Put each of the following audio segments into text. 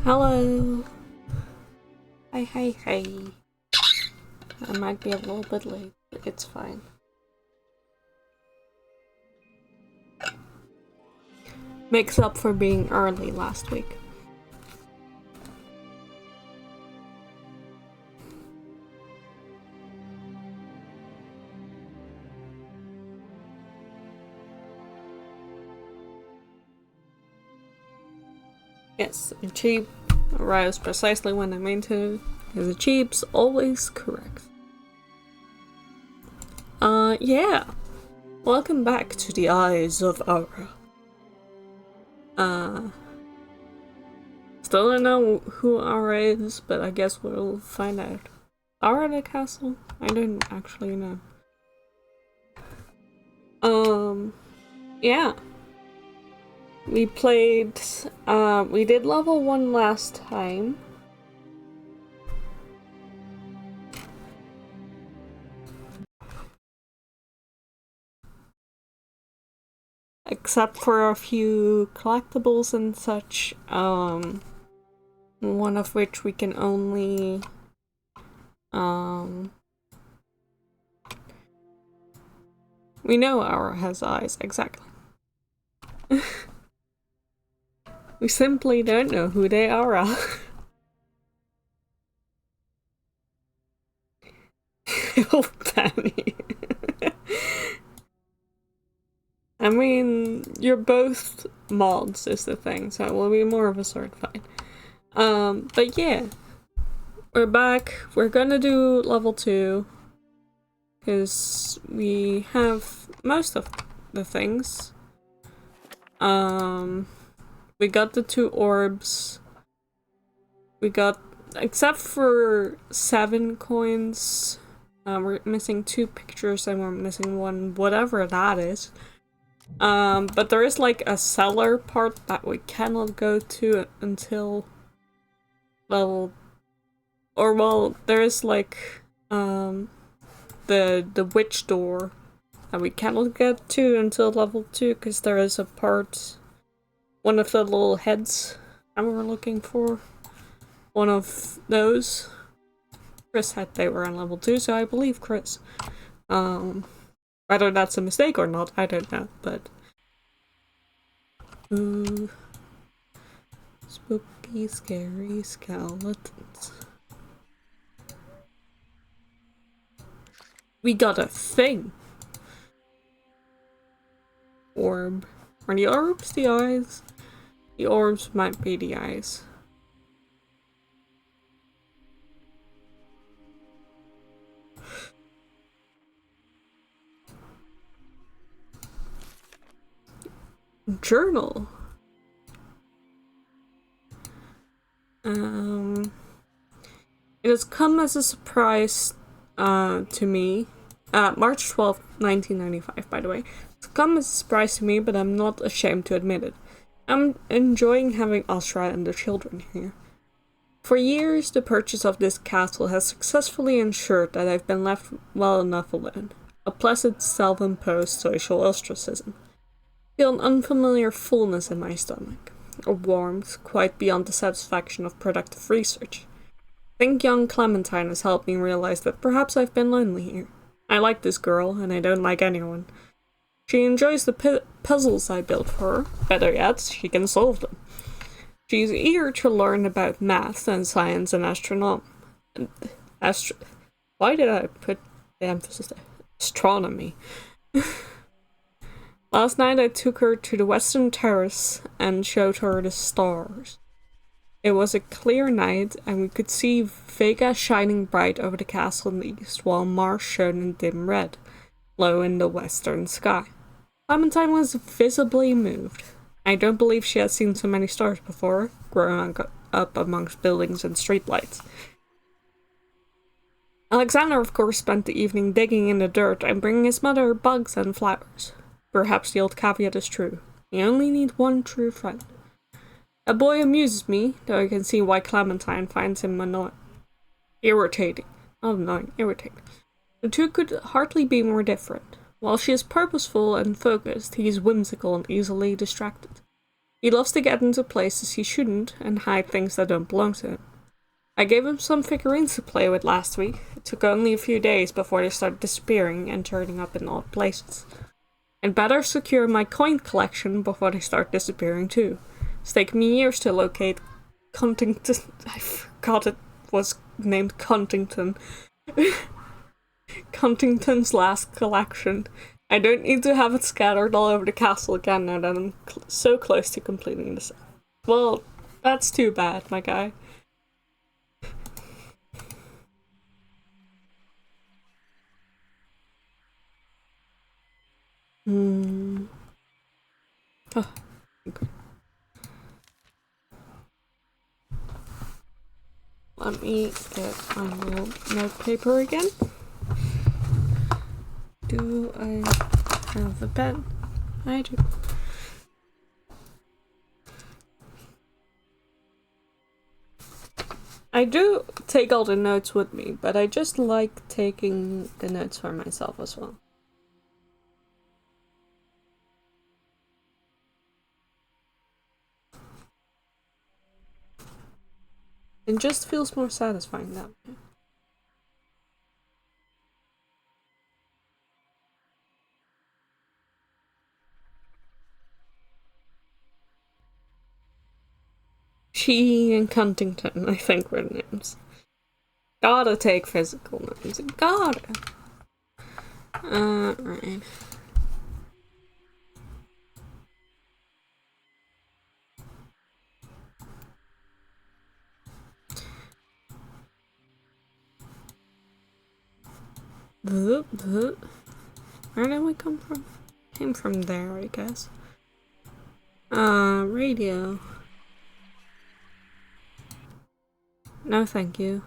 Hello. Hi. I might be a little bit late, but it's fine. Makes up for being early last week. Yes, and cheap arrives precisely when I mean to, because the cheap's always correct. Yeah. Welcome back to the Eyes of Ara. Still don't know who Ara is, but I guess we'll find out. Ara the castle? I don't actually know. Yeah. We played, we did level 1 last time. Except for a few collectibles and such, one of which we can only, we know Ara has eyes, exactly. We simply don't know who they are. Oh, Danny. I mean, you're both mods is the thing, so it will be more of a sword fight. But yeah. We're back. We're gonna do level 2. Because we have most of the things. We got the 2 orbs. We got, except for 7 coins, we're missing 2 pictures and we're missing 1, whatever that is. But there is like a cellar part that we cannot go to until level, or well, there is like, the witch door that we cannot get to until level 2 because there is a part, one of the little heads that we're looking for. One of those. Chris said they were on level 2, so I believe Chris. Whether that's a mistake or not, I don't know, but... Ooh. Spooky, scary skeletons. We got a thing! Orb. Are the orbs the eyes? The orbs might be the eyes. Journal. It has come as a surprise to me. March 12th, 1995, by the way. It's come as a surprise to me, but I'm not ashamed to admit it. I'm enjoying having Asra and the children here. For years, the purchase of this castle has successfully ensured that I've been left well enough alone. A pleasant self-imposed social ostracism. Feel an unfamiliar fullness in my stomach. A warmth quite beyond the satisfaction of productive research. I think young Clementine has helped me realize that perhaps I've been lonely here. I like this girl, and I don't like anyone. She enjoys the puzzles I built for her. Better yet, she can solve them. She's eager to learn about math and science and astronomy. Why did I put the emphasis there? Astronomy. Last night I took her to the western terrace and showed her the stars. It was a clear night, and we could see Vega shining bright over the castle in the east, while Mars shone in dim red, low in the western sky. Clementine was visibly moved. I don't believe she had seen so many stars before, growing up amongst buildings and streetlights. Alexander, of course, spent the evening digging in the dirt and bringing his mother bugs and flowers. Perhaps the old caveat is true. You only need one true friend. A boy amuses me, though I can see why Clementine finds him irritating. Not annoying, irritating. The two could hardly be more different. While she is purposeful and focused, he is whimsical and easily distracted. He loves to get into places he shouldn't and hide things that don't belong to him. I gave him some figurines to play with last week. It took only a few days before they started disappearing and turning up in odd places. And better secure my coin collection before they start disappearing too. It's taken me years to locate Cuntington. I forgot it was named Cuntington. Cuntington's last collection. I don't need to have it scattered all over the castle again now that I'm so close to completing this. Well, that's too bad, my guy. Oh, okay. Let me get my little note paper again. Do I have a pen? I do. I do take all the notes with me, but I just like taking the notes for myself as well. It just feels more satisfying that way. She and Cuntington, I think, were the names. Gotta take physical names. Gotta. Right. Where did we come from? Came from there, I guess. Radio. No, thank you.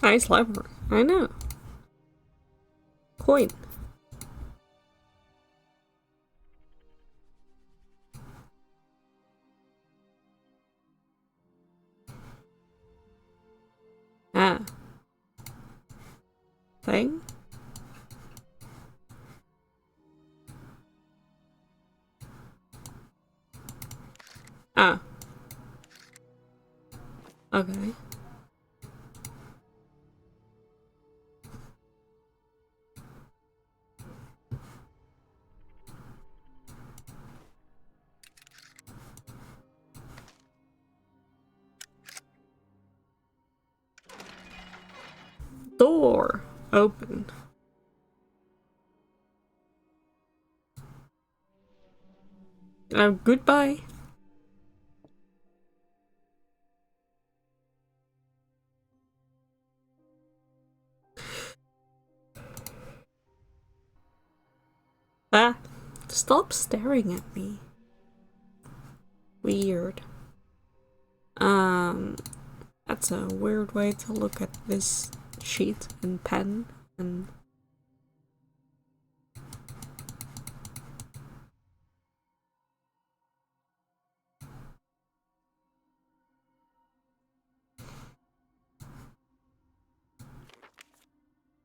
Nice library. I know. Coin. Ah. Thing? Ah. Okay. Door. Open. Goodbye. Ah. Stop staring at me. Weird. That's a weird way to look at this sheet and pen and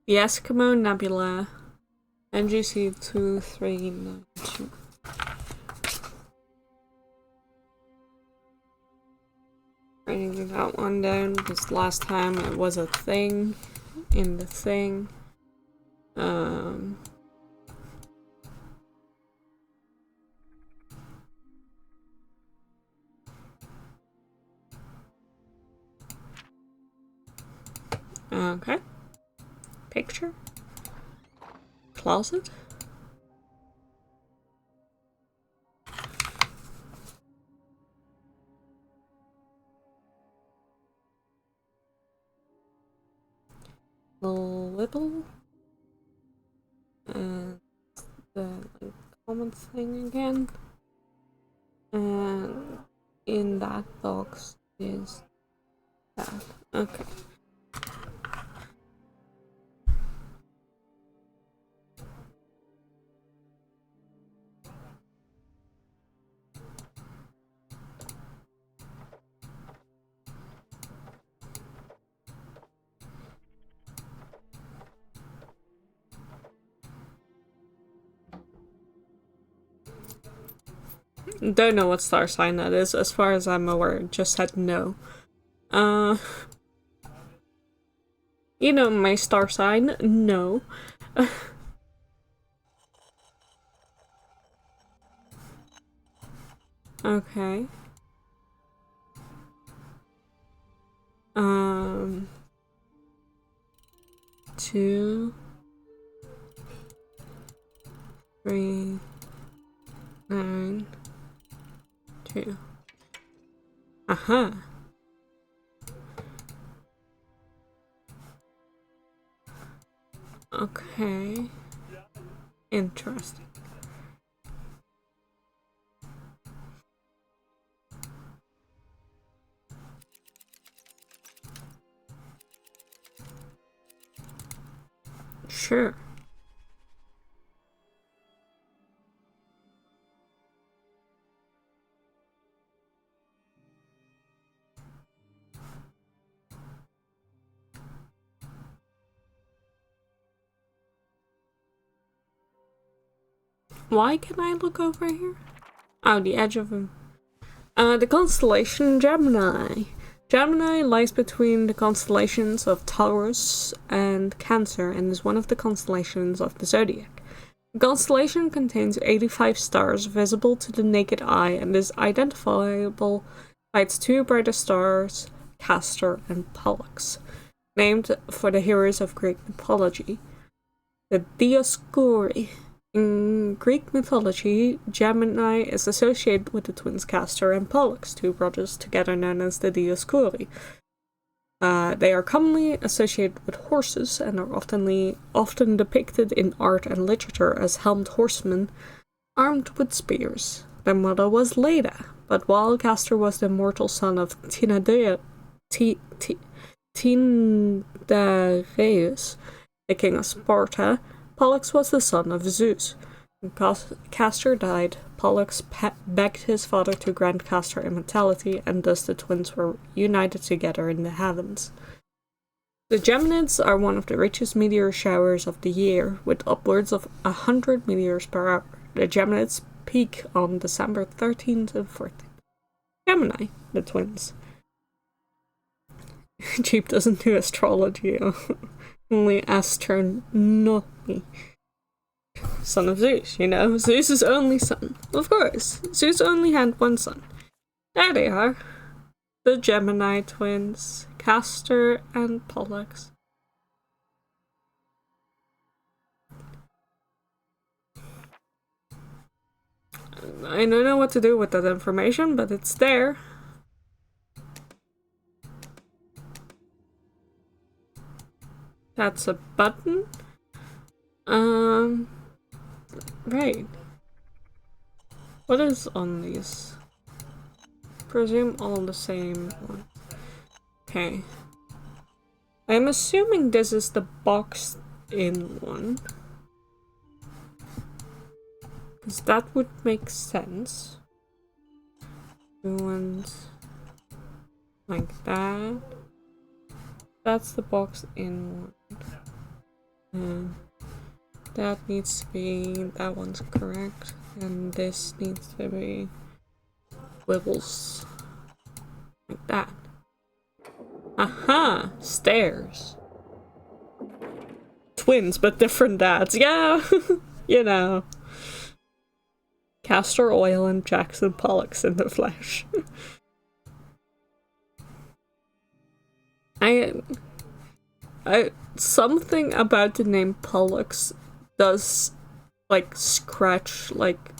the Eskimo Nebula NGC 2392. Writing that one down because last time it was a thing in the thing. Okay. Picture. Closet. Little. And the common thing again. And in that box is that. Okay. Don't know what star sign that is. As far as I'm aware, it just said no. Uh, you know my star sign? No. Okay. 2, 3, 9, 2. Aha. Okay. Interesting. Sure. Why can I look over here? Oh, the edge of him. The constellation Gemini. Gemini lies between the constellations of Taurus and Cancer and is one of the constellations of the zodiac. The constellation contains 85 stars visible to the naked eye and is identifiable by its two brightest stars, Castor and Pollux, named for the heroes of Greek mythology, the Dioscuri. In Greek mythology, Gemini is associated with the twins Castor and Pollux, two brothers together known as the Dioscuri. They are commonly associated with horses and are often depicted in art and literature as helmed horsemen armed with spears. Their mother was Leda, but while Castor was the immortal son of Tyndareus, the king of Sparta, Pollux was the son of Zeus. When Castor died, Pollux begged his father to grant Castor immortality, and thus the twins were united together in the heavens. The Geminids are one of the richest meteor showers of the year, with upwards of 100 meteors per hour. The Geminids peak on December 13th and 14th. Gemini, the twins. Jeep doesn't do astrology, only astronomy. Son of Zeus, you know, Zeus's only son. Of course, Zeus only had one son. There they are. The Gemini twins, Castor and Pollux. I don't know what to do with that information, but it's there. That's a button. Right. What is on these? Presume all the same one. Okay. I'm assuming this is the boxed in one. Because that would make sense. Two ones like that. That's the boxed in one. And that needs to be, that one's correct. And this needs to be wibbles. Like that. Aha! Stairs. Twins, but different dads. Yeah! You know. Castor Oil and Jackson Pollux in the flesh. Something about the name Pollux does, like, scratch, like,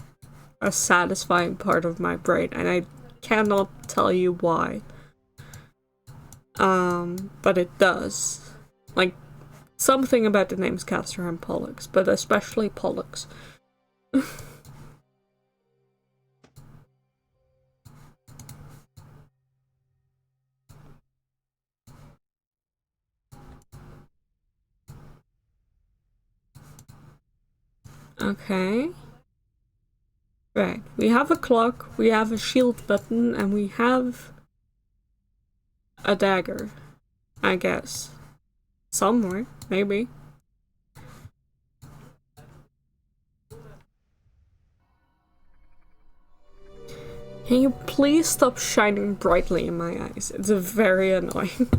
a satisfying part of my brain, and I cannot tell you why. But it does. Like, something about the names Castor and Pollux, but especially Pollux. Okay. Right. We have a clock, we have a shield button, and we have a dagger. I guess. Somewhere, maybe. Can you please stop shining brightly in my eyes? It's very annoying.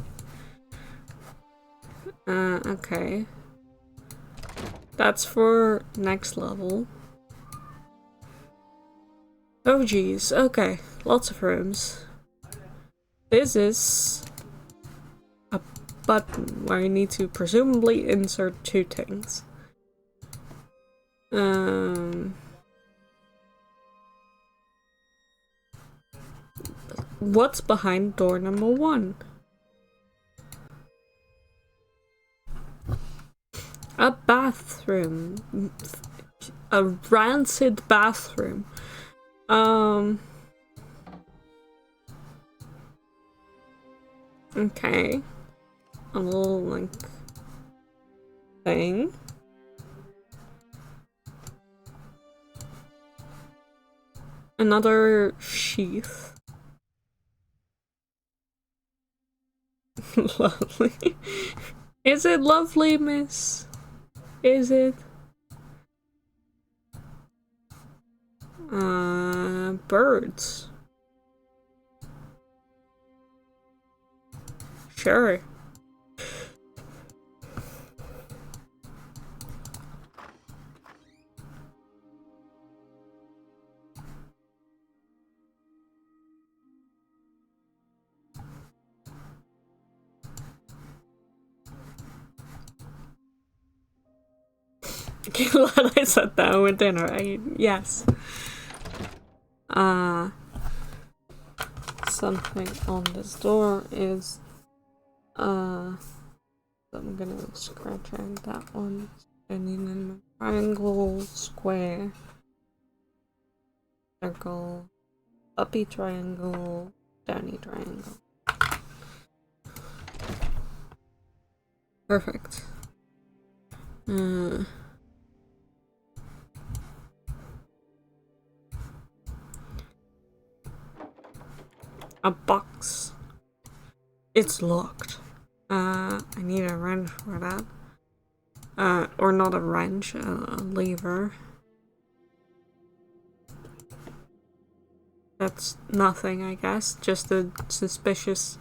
Okay. That's for next level. Oh geez, okay. Lots of rooms. This is a button where you need to presumably insert two things. What's behind door number 1? A bathroom. A rancid bathroom. Okay. A little, like, thing. Another sheath. Lovely. Is it lovely, miss? Is it? Birds. Sure. Glad I sat down with dinner. Yes. Something on this door is I'm gonna scratch out that one. Standing in my triangle, square, circle, uppy triangle, downy triangle. Perfect. A box. It's locked. I need a wrench for that. Or not a wrench, a lever. That's nothing, I guess. Just a suspicious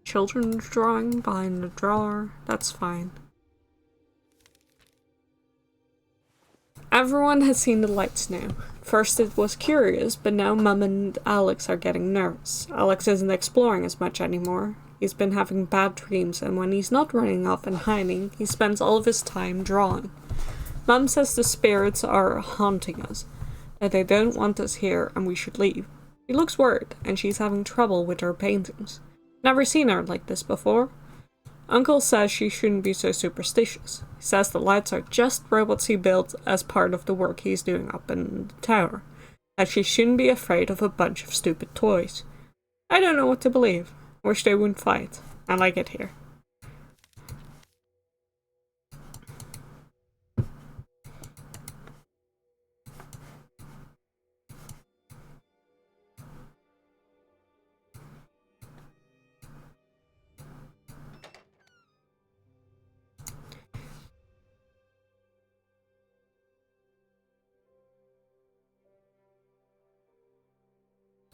children's drawing behind the drawer. That's fine. Everyone has seen the lights now. First it was curious, but now Mum and Alex are getting nervous. Alex isn't exploring as much anymore. He's been having bad dreams, and when he's not running off and hiding, he spends all of his time drawing. Mum says the spirits are haunting us, that they don't want us here and we should leave. She looks worried, and she's having trouble with her paintings. Never seen her like this before. Uncle says she shouldn't be so superstitious. He says the lights are just robots he built as part of the work he's doing up in the tower. That she shouldn't be afraid of a bunch of stupid toys. I don't know what to believe. Wish they wouldn't fight. I like it here.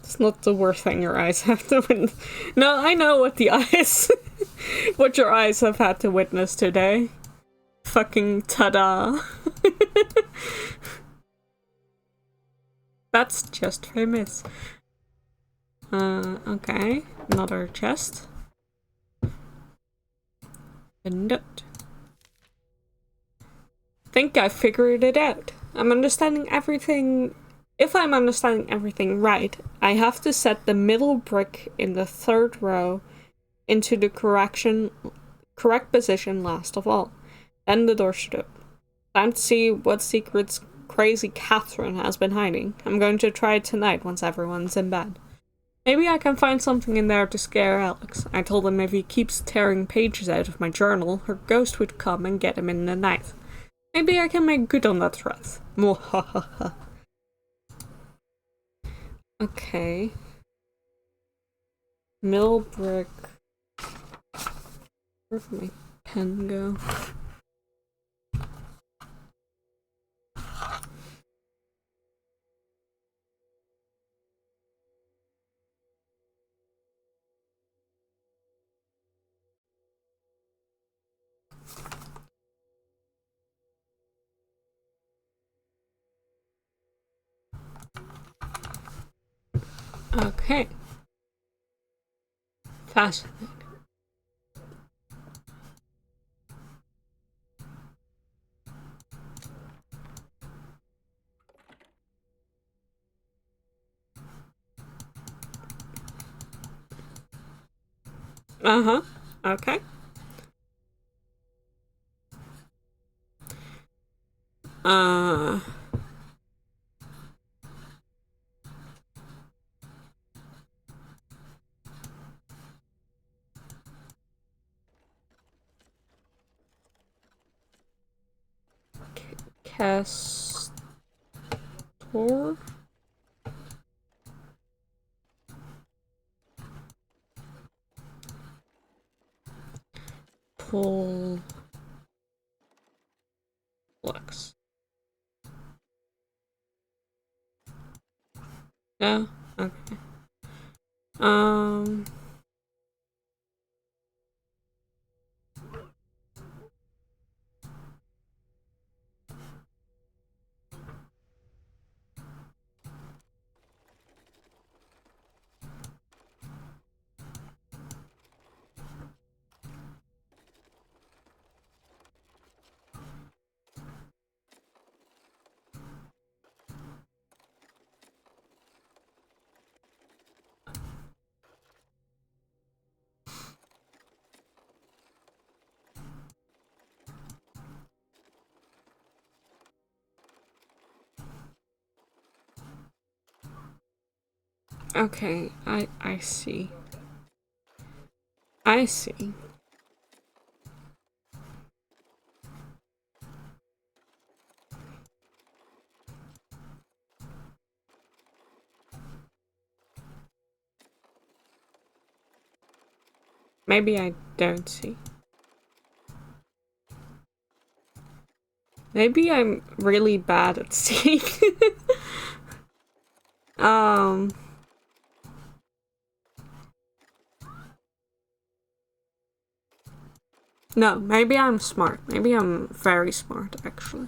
It's not the worst thing your eyes have to witness. No, I know what the eyes... what your eyes have had to witness today. Fucking ta-da. That's just famous. Okay. Another chest. A note. Think I figured it out. I'm understanding everything... If I'm understanding everything right, I have to set the middle brick in the third row into the correct position last of all. Then the door should open. Time to see what secrets crazy Catherine has been hiding. I'm going to try it tonight once everyone's in bed. Maybe I can find something in there to scare Alex. I told him if he keeps tearing pages out of my journal, her ghost would come and get him in the night. Maybe I can make good on that threat. Mwahaha. Okay. Middle brick. Where'd my pen go? Okay. Fascinating. Uh-huh. Okay. Uh... Castor? Pull... Flex. Yeah? Okay. Um... Okay, I see. I see. Maybe I don't see. Maybe I'm really bad at seeing. um... No, maybe I'm smart. Maybe I'm very smart, actually.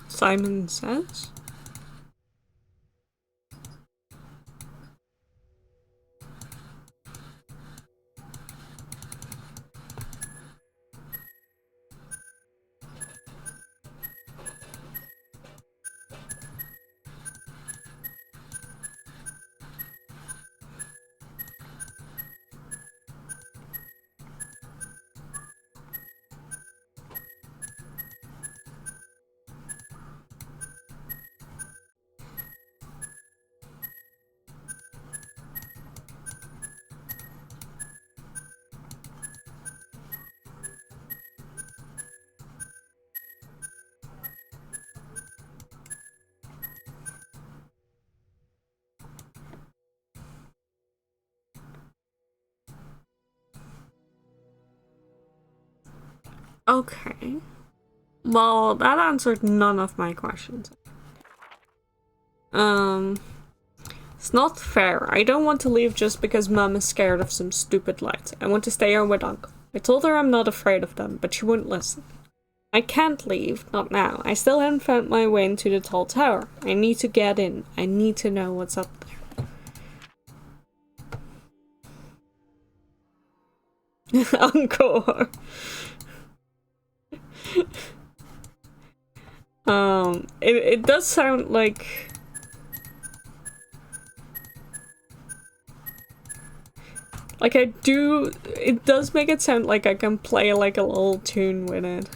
Simon Says? Okay. Well, that answered none of my questions. It's not fair. I don't want to leave just because Mum is scared of some stupid lights. I want to stay here with Uncle. I told her I'm not afraid of them, but she wouldn't listen. I can't leave, not now. I still haven't found my way into the tall tower. I need to get in. I need to know what's up there. Encore. It does sound like... Like I do... It does make it sound like I can play like a little tune with it.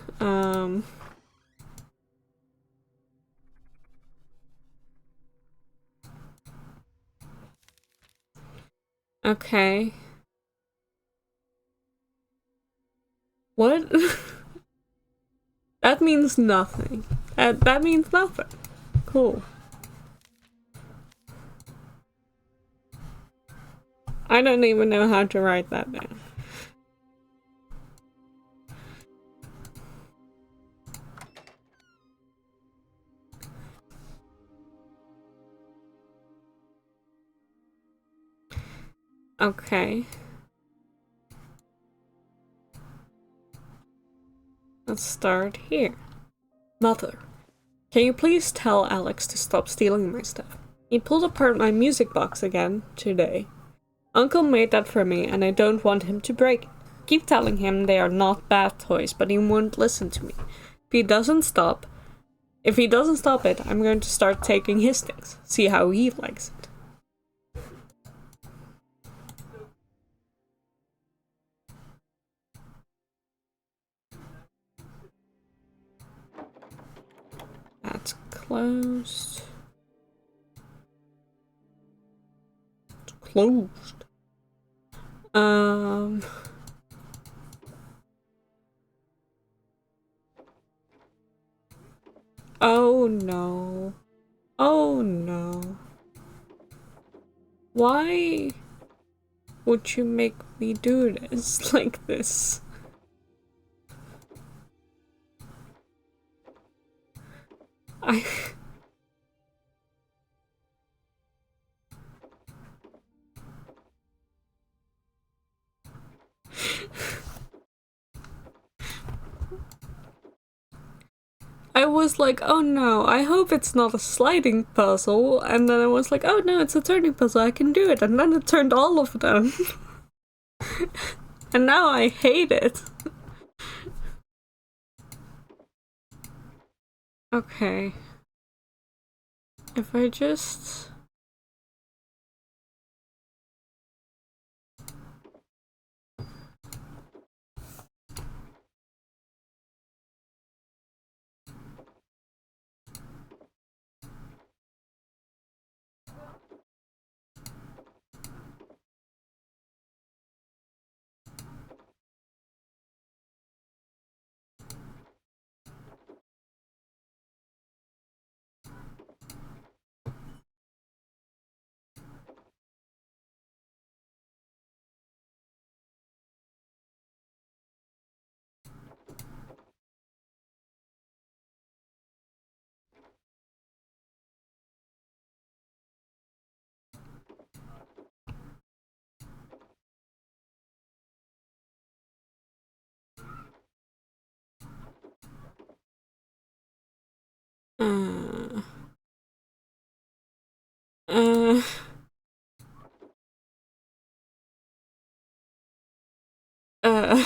Okay. What? That means nothing. That means nothing. Cool. I don't even know how to write that down. Okay. Let's start here. Mother, can you please tell Alex to stop stealing my stuff? He pulled apart my music box again today. Uncle made that for me and I don't want him to break it. Keep telling him they are not bad toys, but he won't listen to me. If he doesn't stop it, I'm going to start taking his things. See how he likes it. That's closed. It's closed. Oh no. Oh no. Why would you make me do this like this? I was like, oh no, I hope it's not a sliding puzzle. And then I was like, oh no, it's a turning puzzle, I can do it. And then it turned all of them. And now I hate it. Okay. If I just... Uh... Uh... Uh...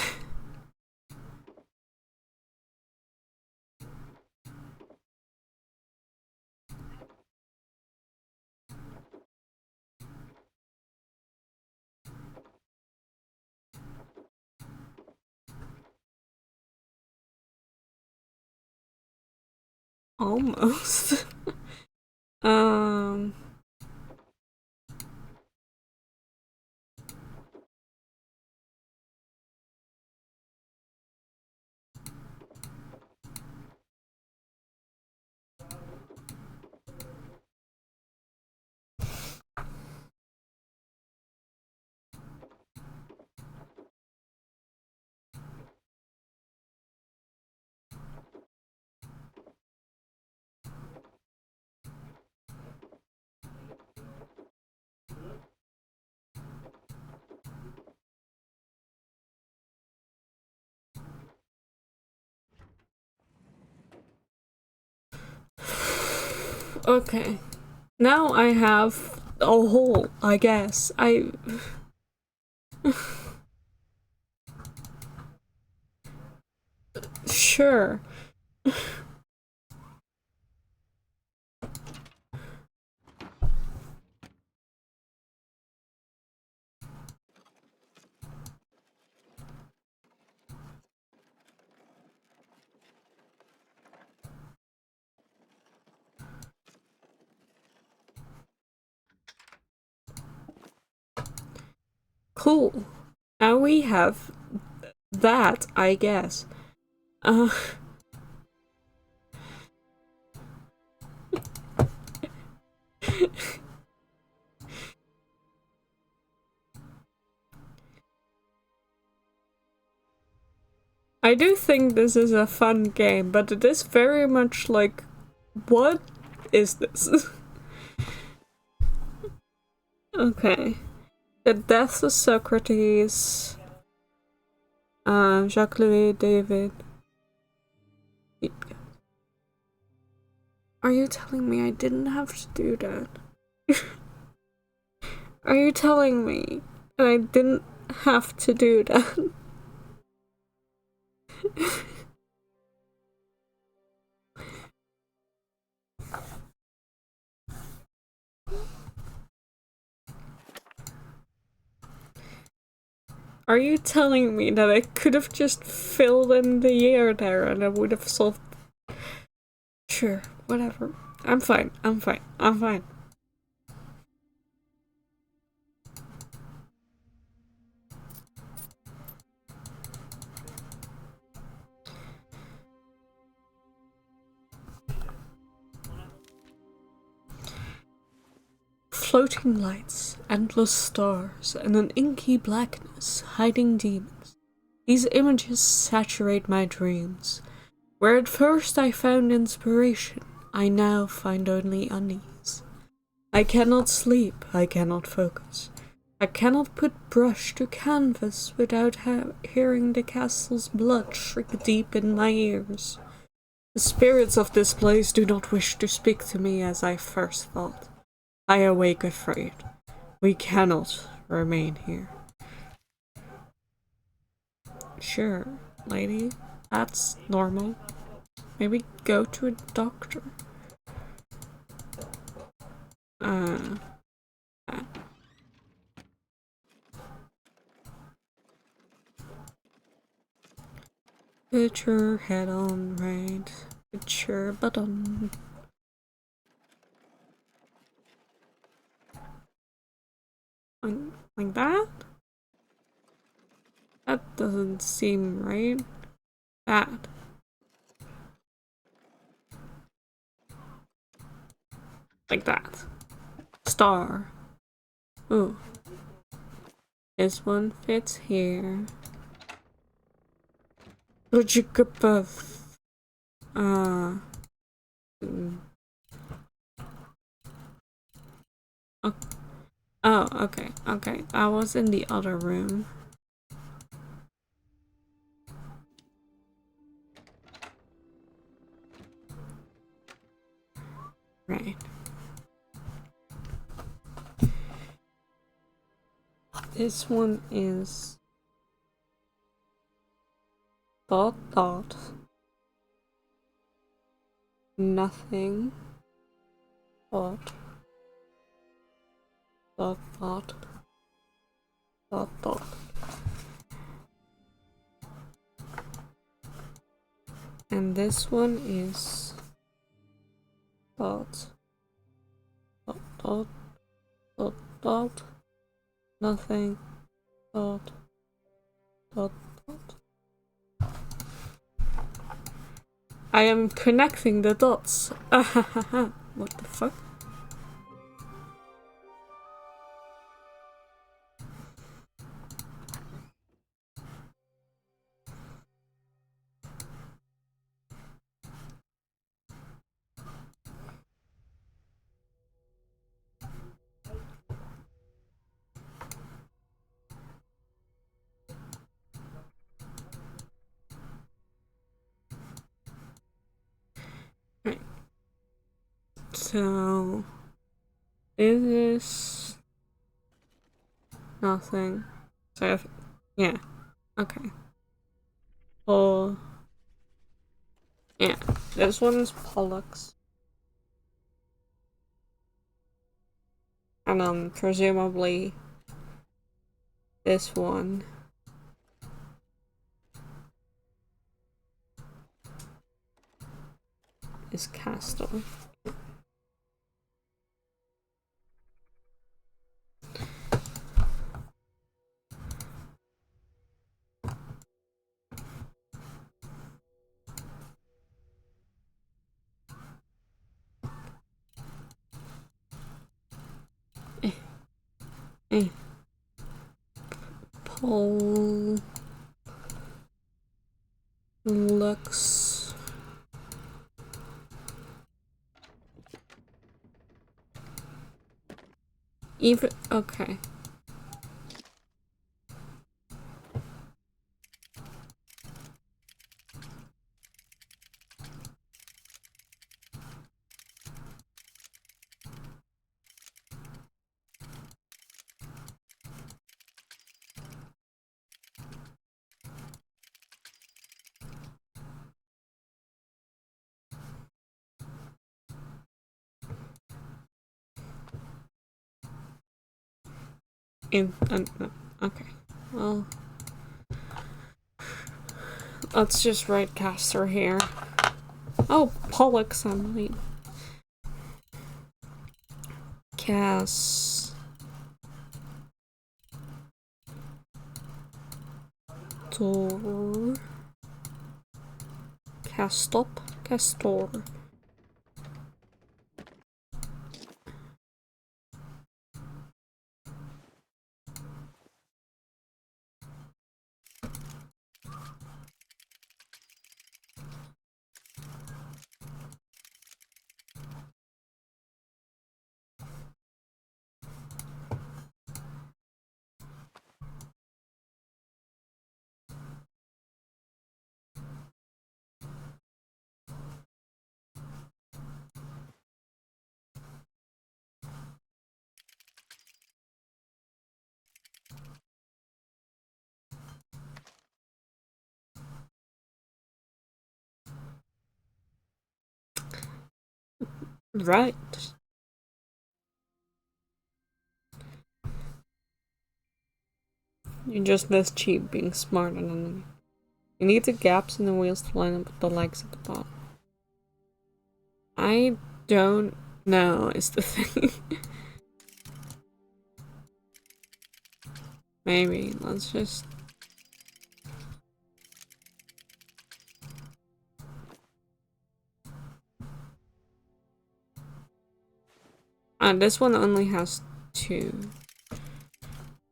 Almost. um... Okay. Now I have a hole, I guess. Sure. Cool. Now we have that, I guess. I do think this is a fun game, but it is very much like, what is this? Okay. The Death of Socrates, Jacques-Louis David. Are you telling me I didn't have to do that? Are you telling me that I didn't have to do that? Are you telling me that I could have just filled in the year there and I would have solved? Sure, whatever. I'm fine. I'm fine. I'm fine. Floating lights, endless stars, and an inky blackness hiding demons. These images saturate my dreams. Where at first I found inspiration, I now find only unease. I cannot sleep, I cannot focus. I cannot put brush to canvas without hearing the castle's blood shriek deep in my ears. The spirits of this place do not wish to speak to me as I first thought. I awake afraid. We cannot remain here. Sure, lady, that's normal. Maybe go to a doctor. Put your head on right. Put your butt on. Like that? That doesn't seem right. That. Like that. Star. Ooh. This one fits here. Uh. Oh, okay, okay. I was in the other room. Right. This one is dot nothing dot dot. And this one is dot nothing dot. I am connecting the dots. What the fuck? Right. So is this nothing? So yeah. Okay. Oh yeah. This one's Pollux. And presumably this one is Castle. Pollux. Even okay. in. No. Okay. Well, let's just write caster here. Oh, Pollock sunlight. Castor. Castor. Right. You're just this cheap being smarter than me. You need the gaps in the wheels to line up with the legs at the bottom. I don't know is the thing. Maybe. Let's just... this one only has 2.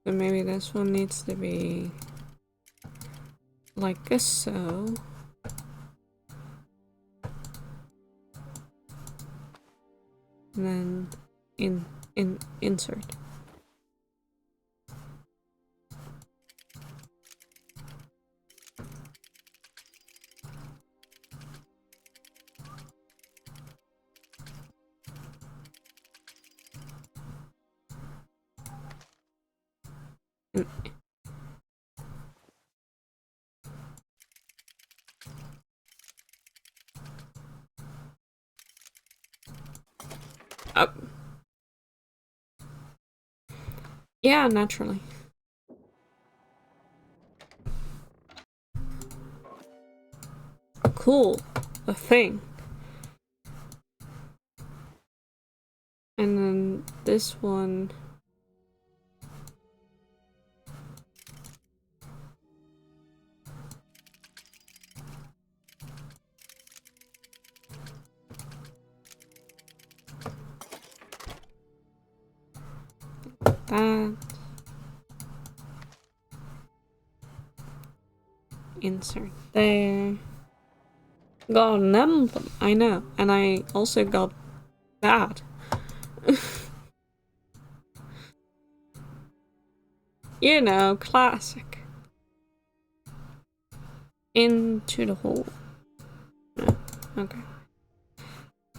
So maybe this one needs to be like this, so. And then insert. Up. Yeah, naturally. Cool. A thing. And then this one. That. Insert there. Got an emblem, I know. And I also got that. You know, classic. Into the hole. No, okay.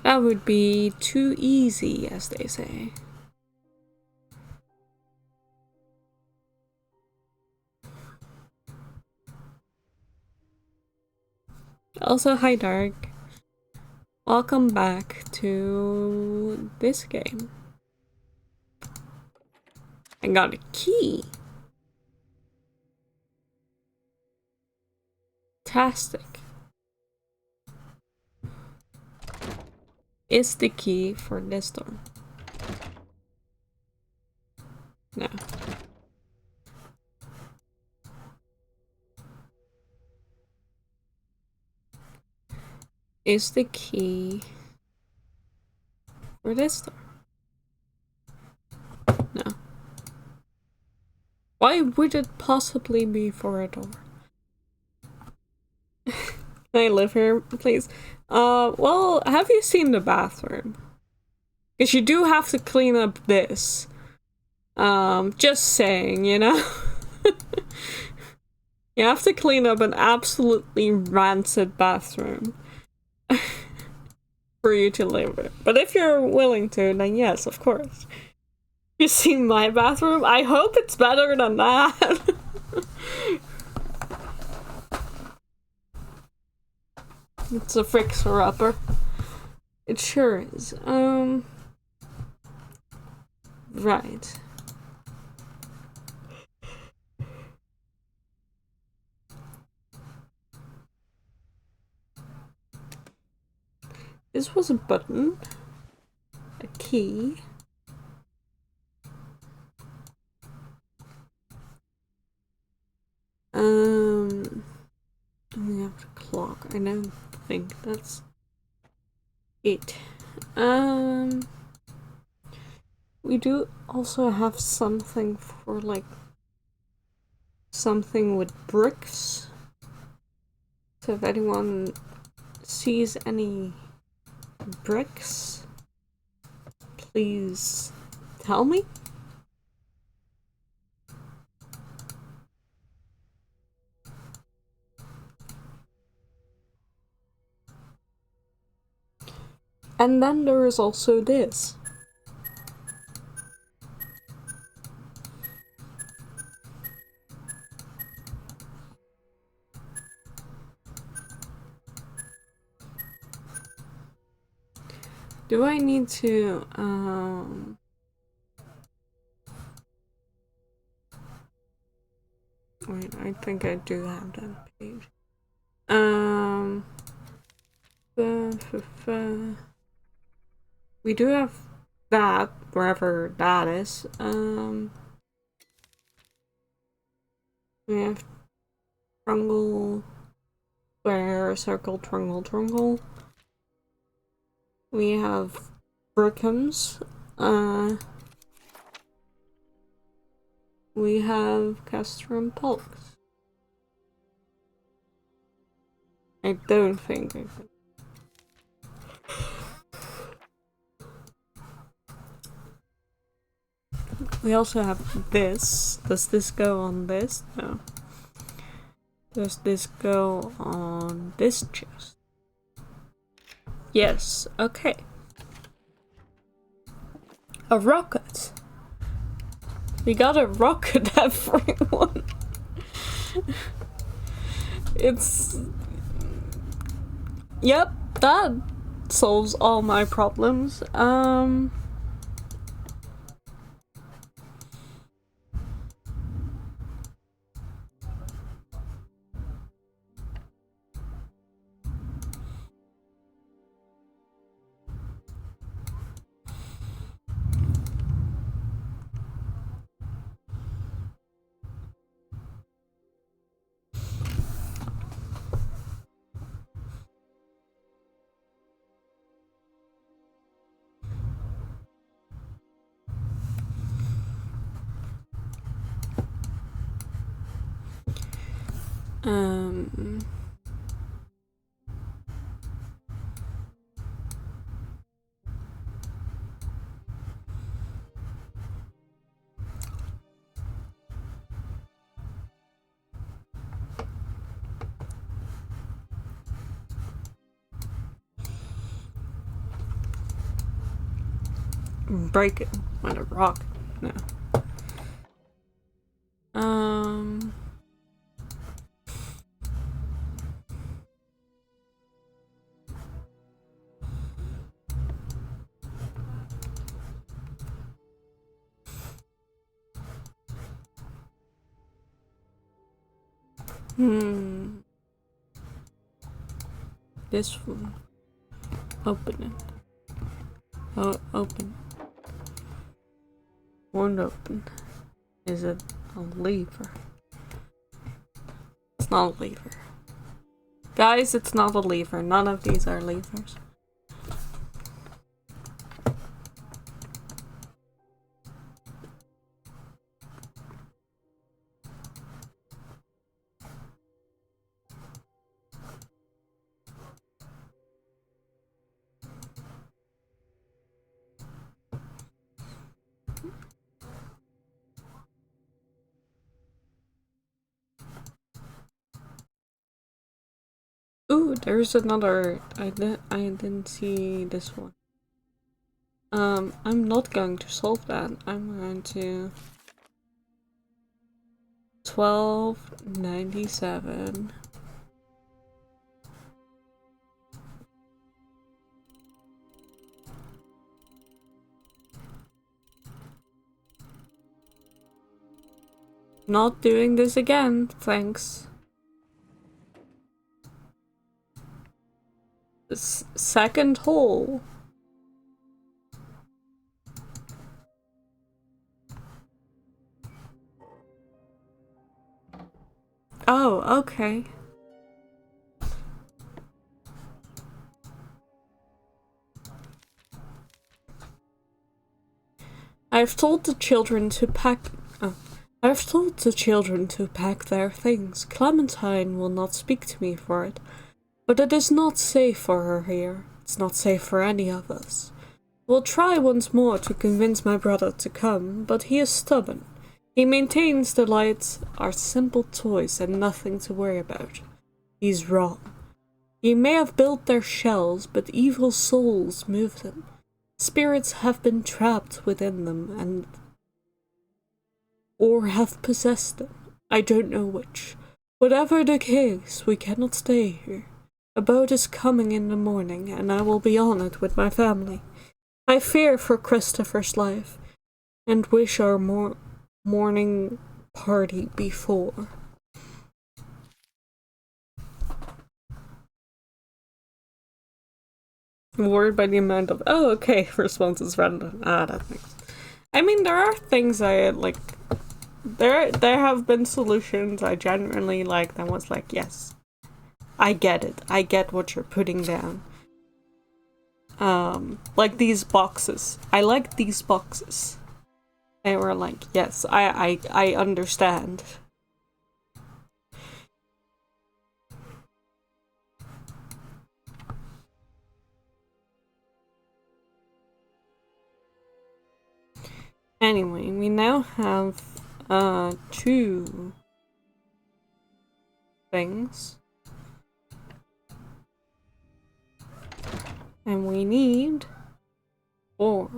That would be too easy, as they say. Also, hi Dark. Welcome back to this game. I got a key. Fantastic. Is the key for this door? No. Is the key for this door? No. Why would it possibly be for a door? Can I live here, please? Well, have you seen the bathroom? Because you do have to clean up this. Just saying, you know? You have to clean up an absolutely rancid bathroom. For you to live in. But if you're willing to, then yes, of course. You see my bathroom? I hope it's better than that. It's a fixer-upper. It sure is. Right. This was a button. A key. We have the clock. I don't think that's it. We do also have something for like something with bricks. So if anyone sees any bricks, please tell me. And then there is also this. Do I need to, wait, I think I do have that page. We do have that, wherever that is. We have triangle, square, circle, triangle, triangle. We have Brickham's. We have Castrum Pulks. I don't think I could. We also have this. Does this go on this? No. Does this go on this chest? Yes, okay. A rocket. We got a rocket, everyone. It's... Yep, that solves all my problems. Break it with a rock. No. This one. Open it. Oh, open. Won't open. Is it a lever? It's not a lever. Guys, it's not a lever. None of these are levers. Ooh, there's another. I didn't see this one. I'm not going to solve that. I'm going to 1297. Not doing this again, thanks. Second hole. Oh, okay. I've told the children to pack. I've told the children to pack their things. Clementine will not speak to me for it. But it is not safe for her here. It's not safe for any of us. We'll try once more to convince my brother to come, but he is stubborn. He maintains the lights are simple toys and nothing to worry about. He's wrong. He may have built their shells, but evil souls move them. Spirits have been trapped within them or have possessed them. I don't know which. Whatever the case, we cannot stay here. A boat is coming in the morning, and I will be on it with my family. I fear for Christopher's life, and wish our morning party before. Worried by the amount of responses random. That makes. I mean, there are things I like. There have been solutions I genuinely liked and was like, yes, I get it. I get what you're putting down. Like these boxes. I like these boxes. They were like, yes, I understand. Anyway, we now have 2 things. And we need 4.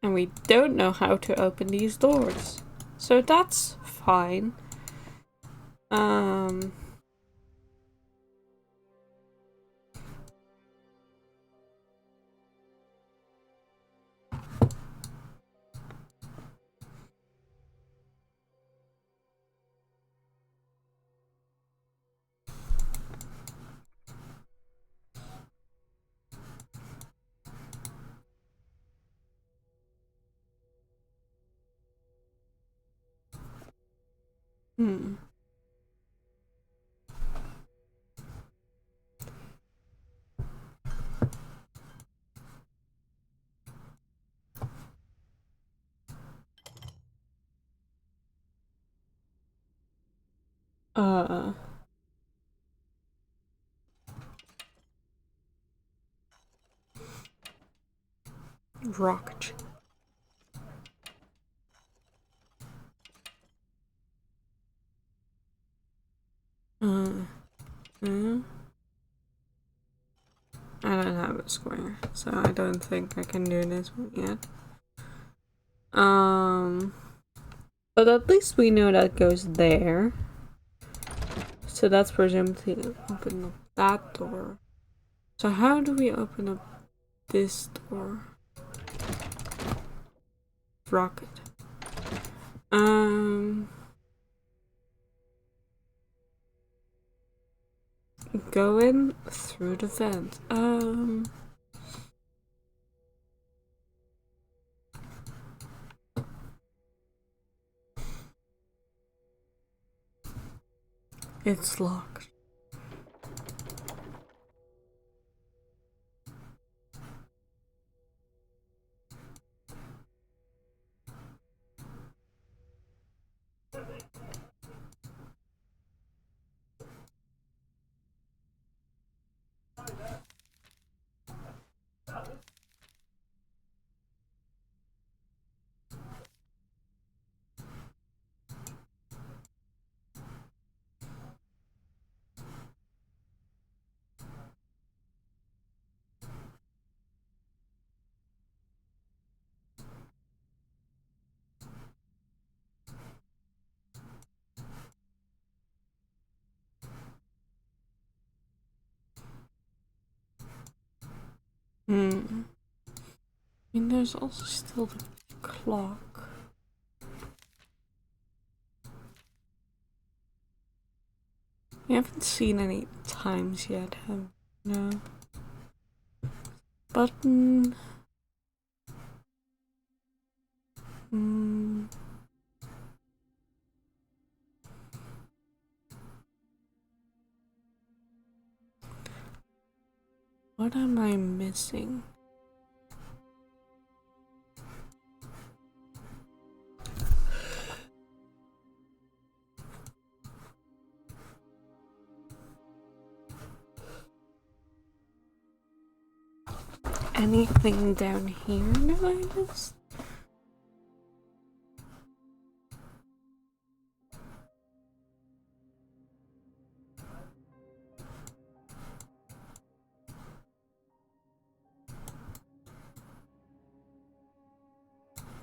And we don't know how to open these doors. So that's fine. Rocket. I don't have a square, so I don't think I can do this one yet. But at least we know that goes there. So that's presumably open up that door. So how do we open up this door? Rocket. Go in through the vent. It's locked. I mean, there's also still the clock. We haven't seen any times yet, have we? No. Button. What am I missing? Anything down here that I missed?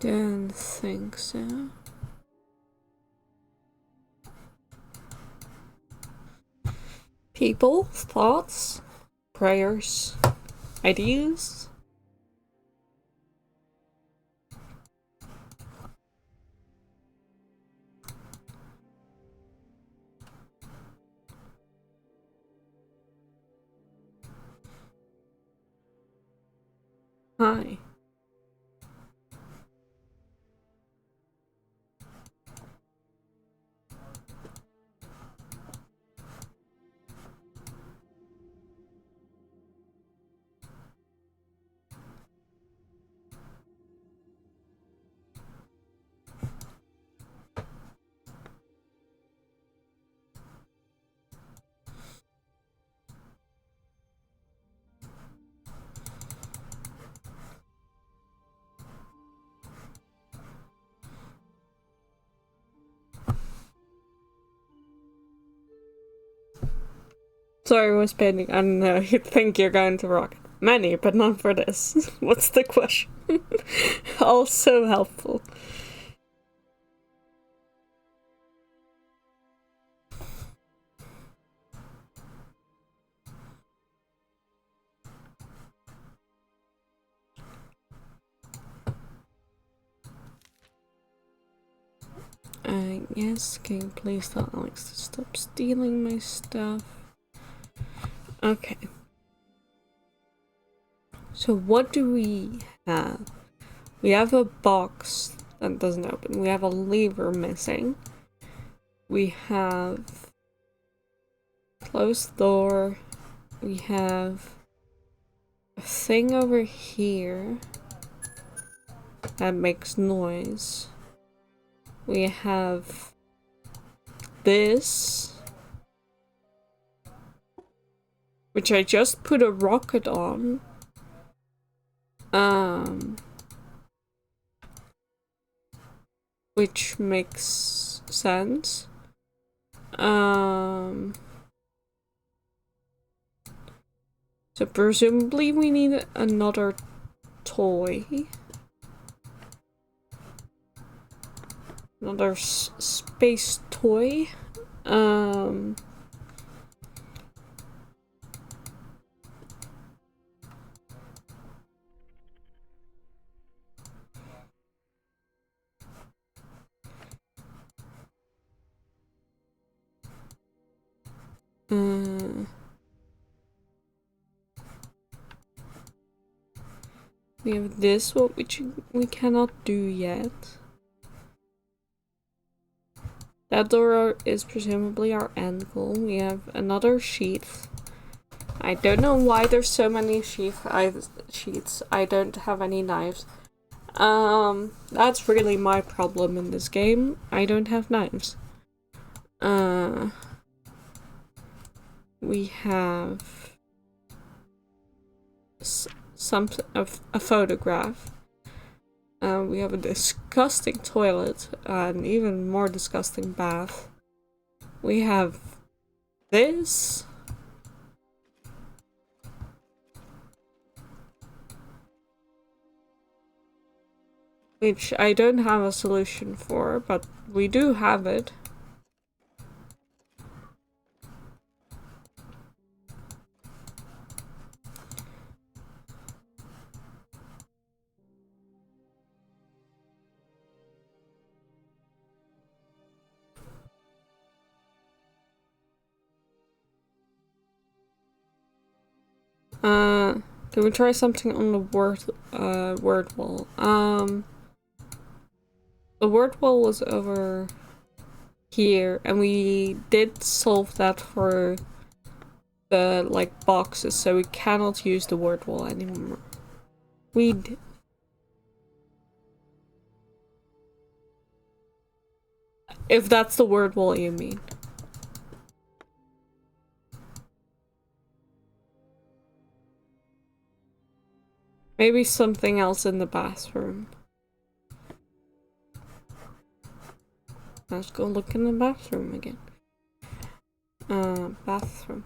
Don't think so. People, thoughts, prayers, ideas. Hi. Sorry, I was painting. I don't know. You think you're going to rock many, but not for this. What's the question? Also helpful. Yes, can you please tell Alex to stop stealing my stuff? Okay. So what do we have? We have a box that doesn't open. We have a lever missing. We have closed door. We have a thing over here that makes noise. We have this, which I just put a rocket on. Which makes sense. So presumably we need another toy. Another space toy. We have this, which we cannot do yet. That door is presumably our end goal. We have another sheath. I don't know why there's so many sheaths. I don't have any knives. That's really my problem in this game. I don't have knives. We have a photograph. We have a disgusting toilet, an even more disgusting bath. We have this. Which I don't have a solution for, but we do have it. Can we try something on the word wall? The word wall was over here, and we did solve that for the, like, boxes, so we cannot use the word wall anymore. If that's the word wall you mean. Maybe something else in the bathroom. Let's go look in the bathroom again. Bathroom.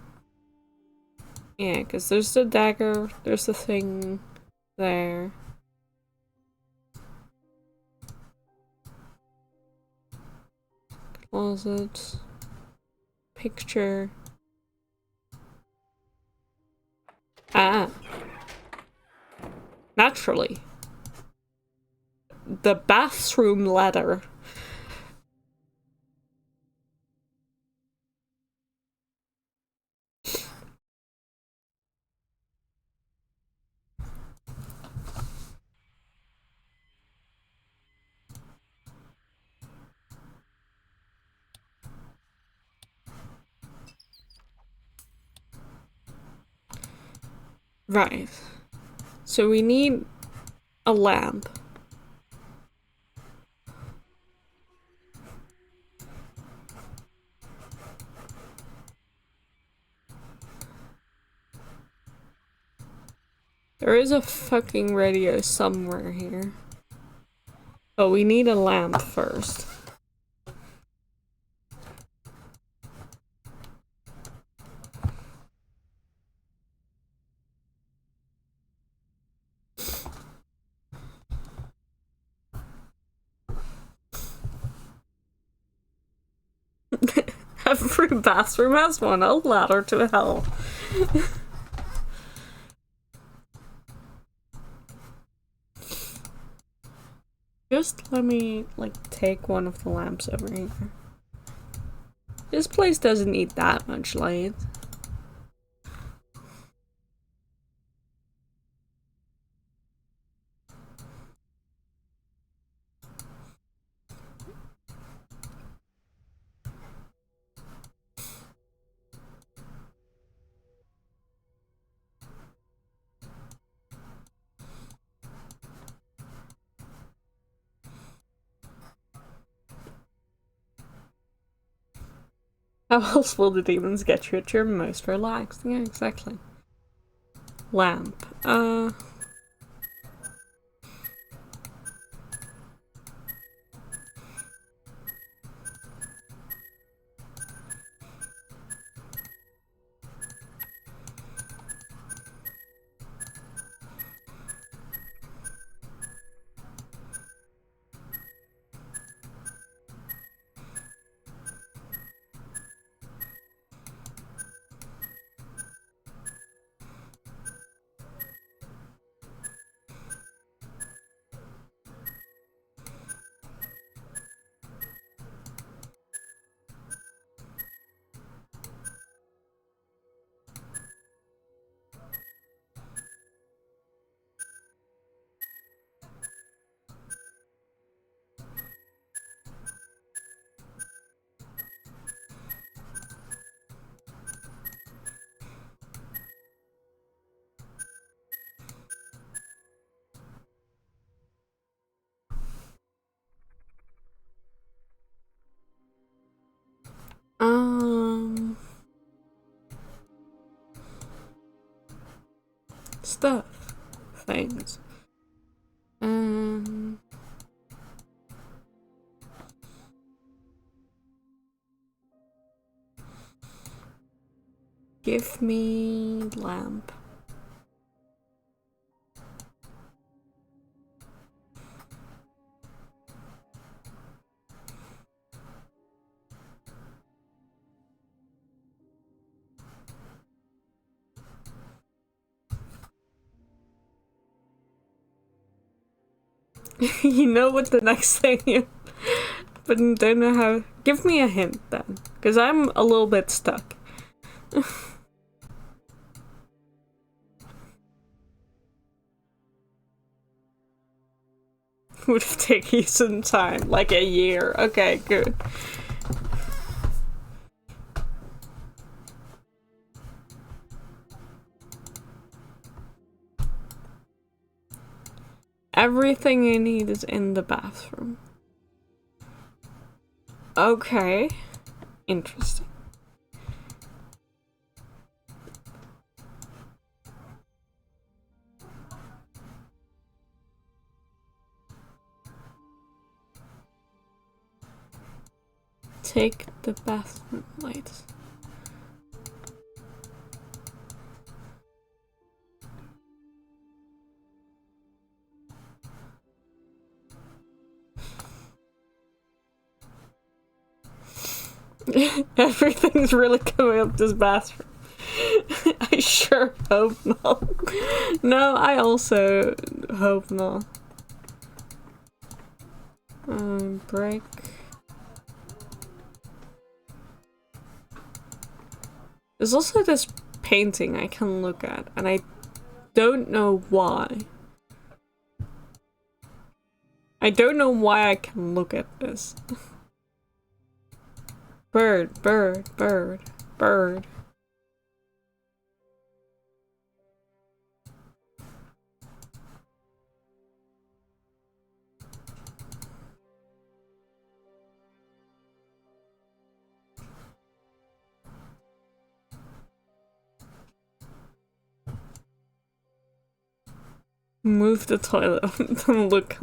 Yeah, because there's the dagger, there's the thing there. Closet. Picture. Ah. Naturally. The bathroom ladder. Right. So we need a lamp. There is a fucking radio somewhere here. But we need a lamp first. Every bathroom has one. A ladder to hell. Just let me, like, take one of the lamps over here. This place doesn't need that much light. How else will the demons get you at your most relaxed? Yeah, exactly. Lamp. Stuff. Things. Give me lamp. You know what the next thing is, but don't know how. Give me a hint then, because I'm a little bit stuck. Would have taken you some time, like a year. Okay, good. Everything you need is in the bathroom. Okay. Interesting. Take the bathroom lights. Everything's really coming up this bathroom. I sure hope not. No, I also hope not. Break. There's also this painting I can look at, and I don't know why. I don't know why I can look at this. Bird, bird, bird, bird. Move the toilet. Don't look.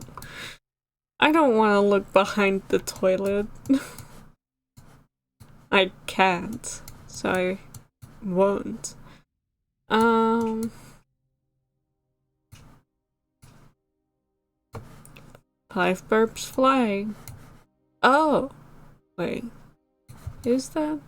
I don't want to look behind the toilet. I can't, so I won't. 5 burps flying. Oh, wait. Is that?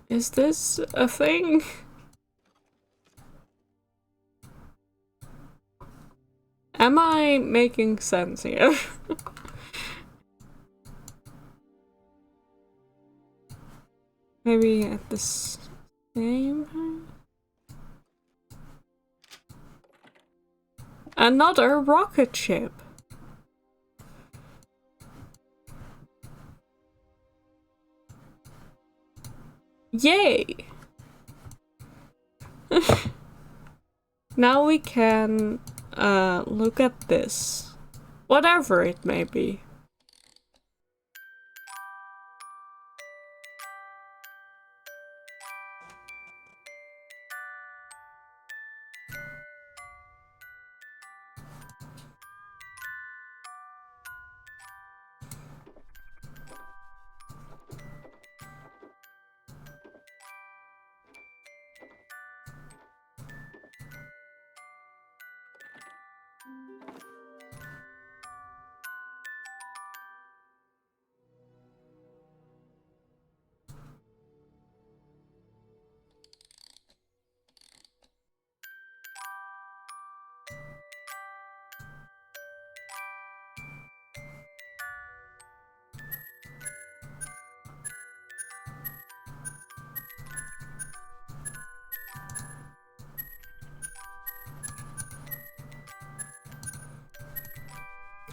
Is this a thing? Am I making sense here? Maybe at the same time? Another rocket ship. Yay! Now we can look at this. Whatever it may be.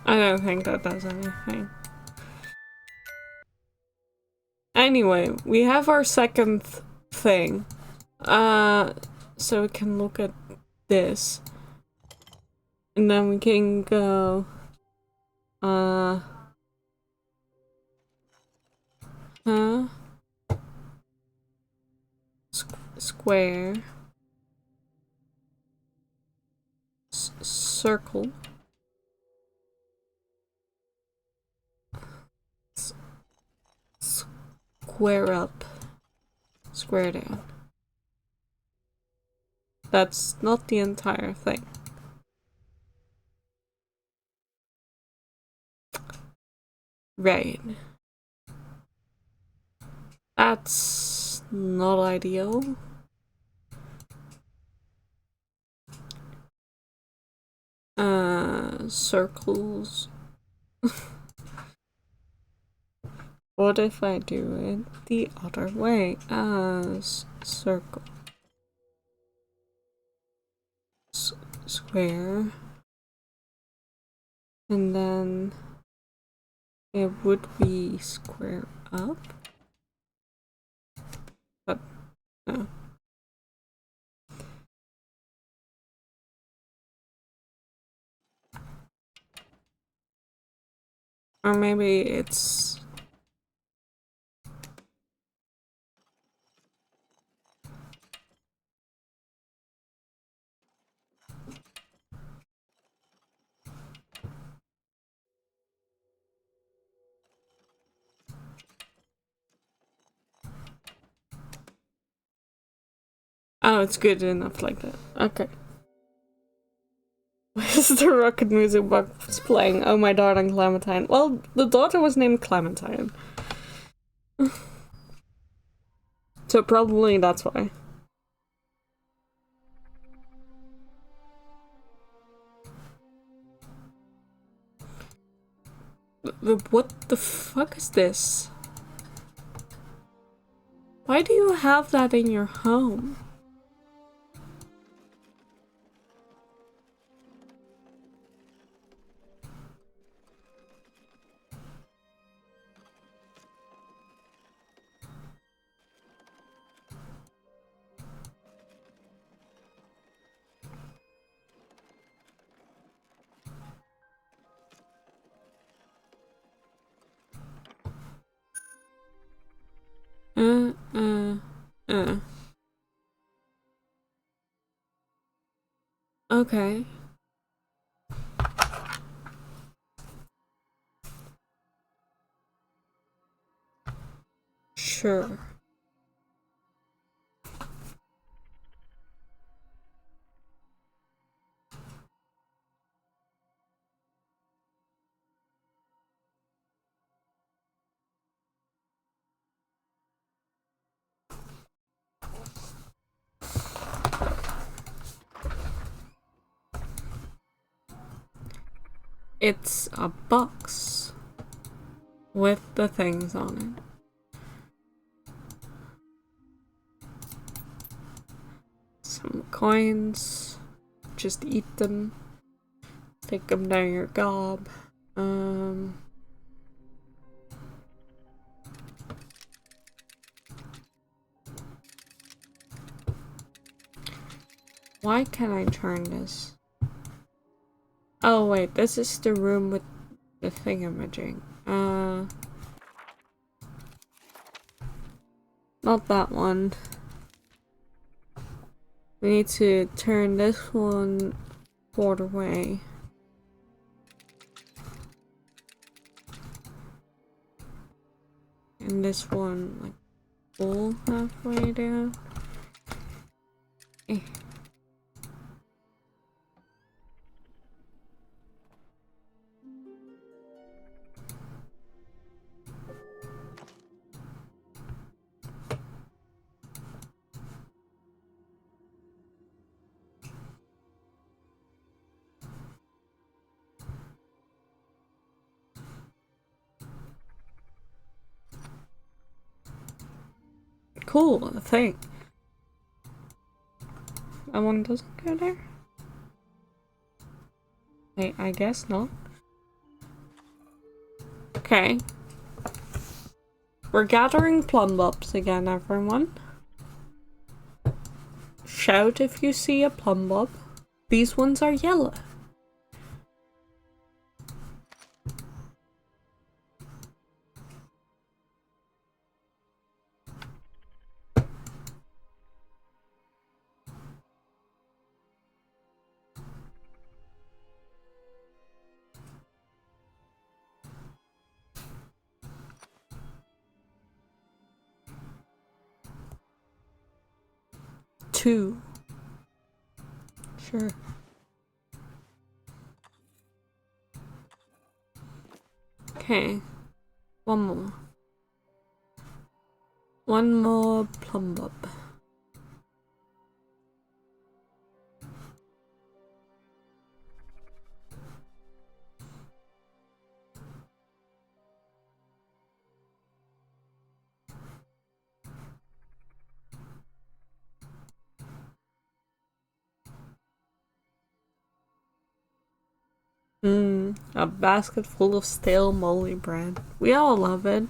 I don't think that does anything. Anyway, we have our second thing. So we can look at this. And then we can go... Square. Circle. Square up. square down. That's not the entire thing. Right. That's not ideal. Circles. What if I do it the other way? As circle. Square. And then it would be square up. But no. Or maybe it's... Oh, it's good enough like that. Okay. Why is the rocket music box playing? Oh, my darling Clementine. Well, the daughter was named Clementine. So probably that's why. What the fuck is this? Why do you have that in your home? Uh, uh, uh. Okay. Sure. It's a box with the things on it. Some coins. Just eat them. Take them down your gob. Why can't I turn this? Oh wait, this is the room with the thingamajig. Not that one. We need to turn this one quarter way. And this one like full halfway down. Eh. Cool, the thing. That one doesn't go there? Wait, I guess not. Okay. We're gathering plum bulbs again, everyone. Shout if you see a plum bulb. These ones are yellow. 2. Sure. Okay. One more. One more plum bob. A basket full of stale moldy bread. We all love it.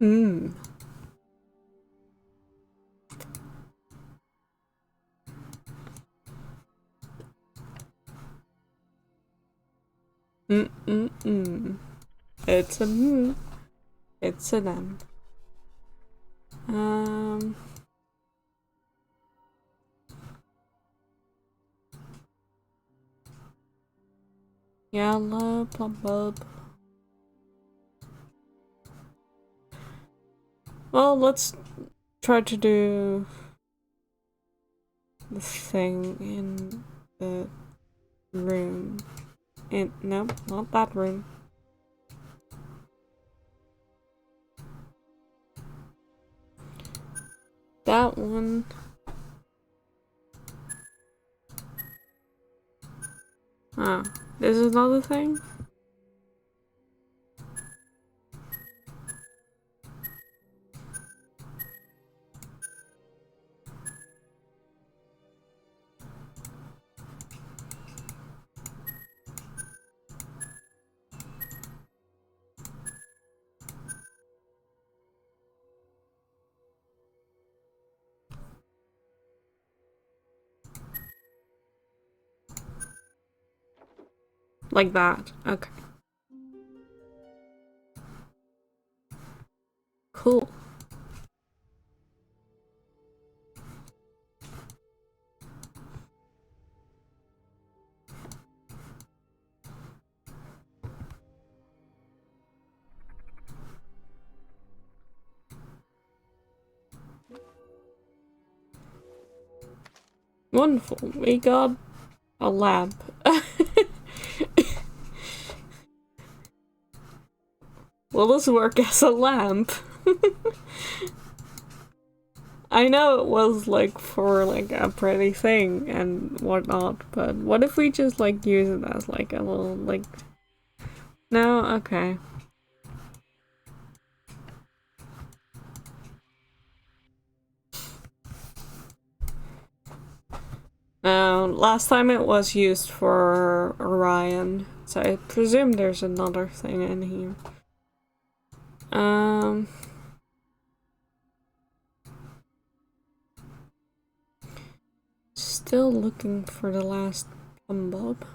Mmm. It's a It's an M. Yellow plum bulb. Well, let's try to do the thing in the room. No, not that room. That one. Ah, this is another thing? Like that. Okay. Cool. Wonderful. We got a lamp. Will this work as a lamp? I know it was like for like a pretty thing and whatnot, but what if we just like use it as like a little like... No? Okay. Last time it was used for Orion, so I presume there's another thing in here. Still looking for the last plum bulb.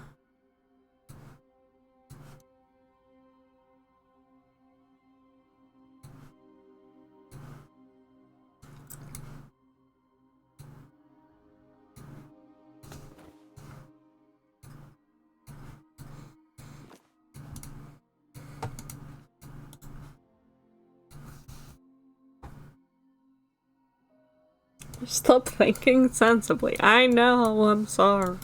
Stop thinking sensibly. I know, I'm sorry.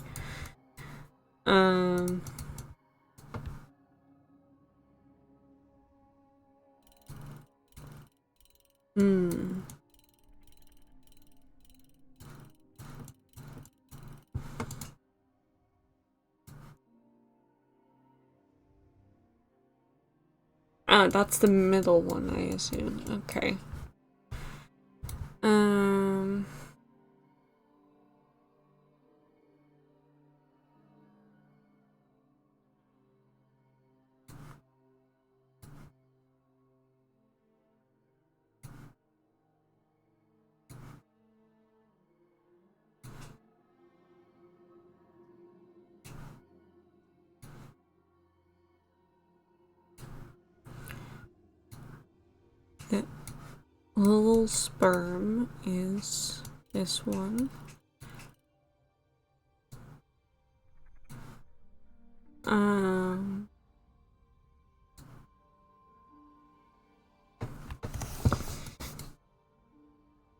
Ah, that's the middle one, I assume. Okay. Little sperm is this one.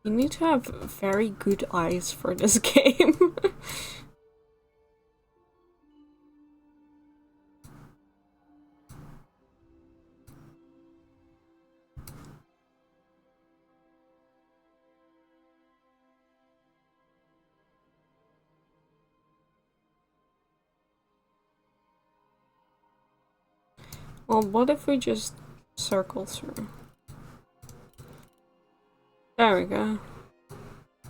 You need to have very good eyes for this game. Well, what if we just circle through? There we go.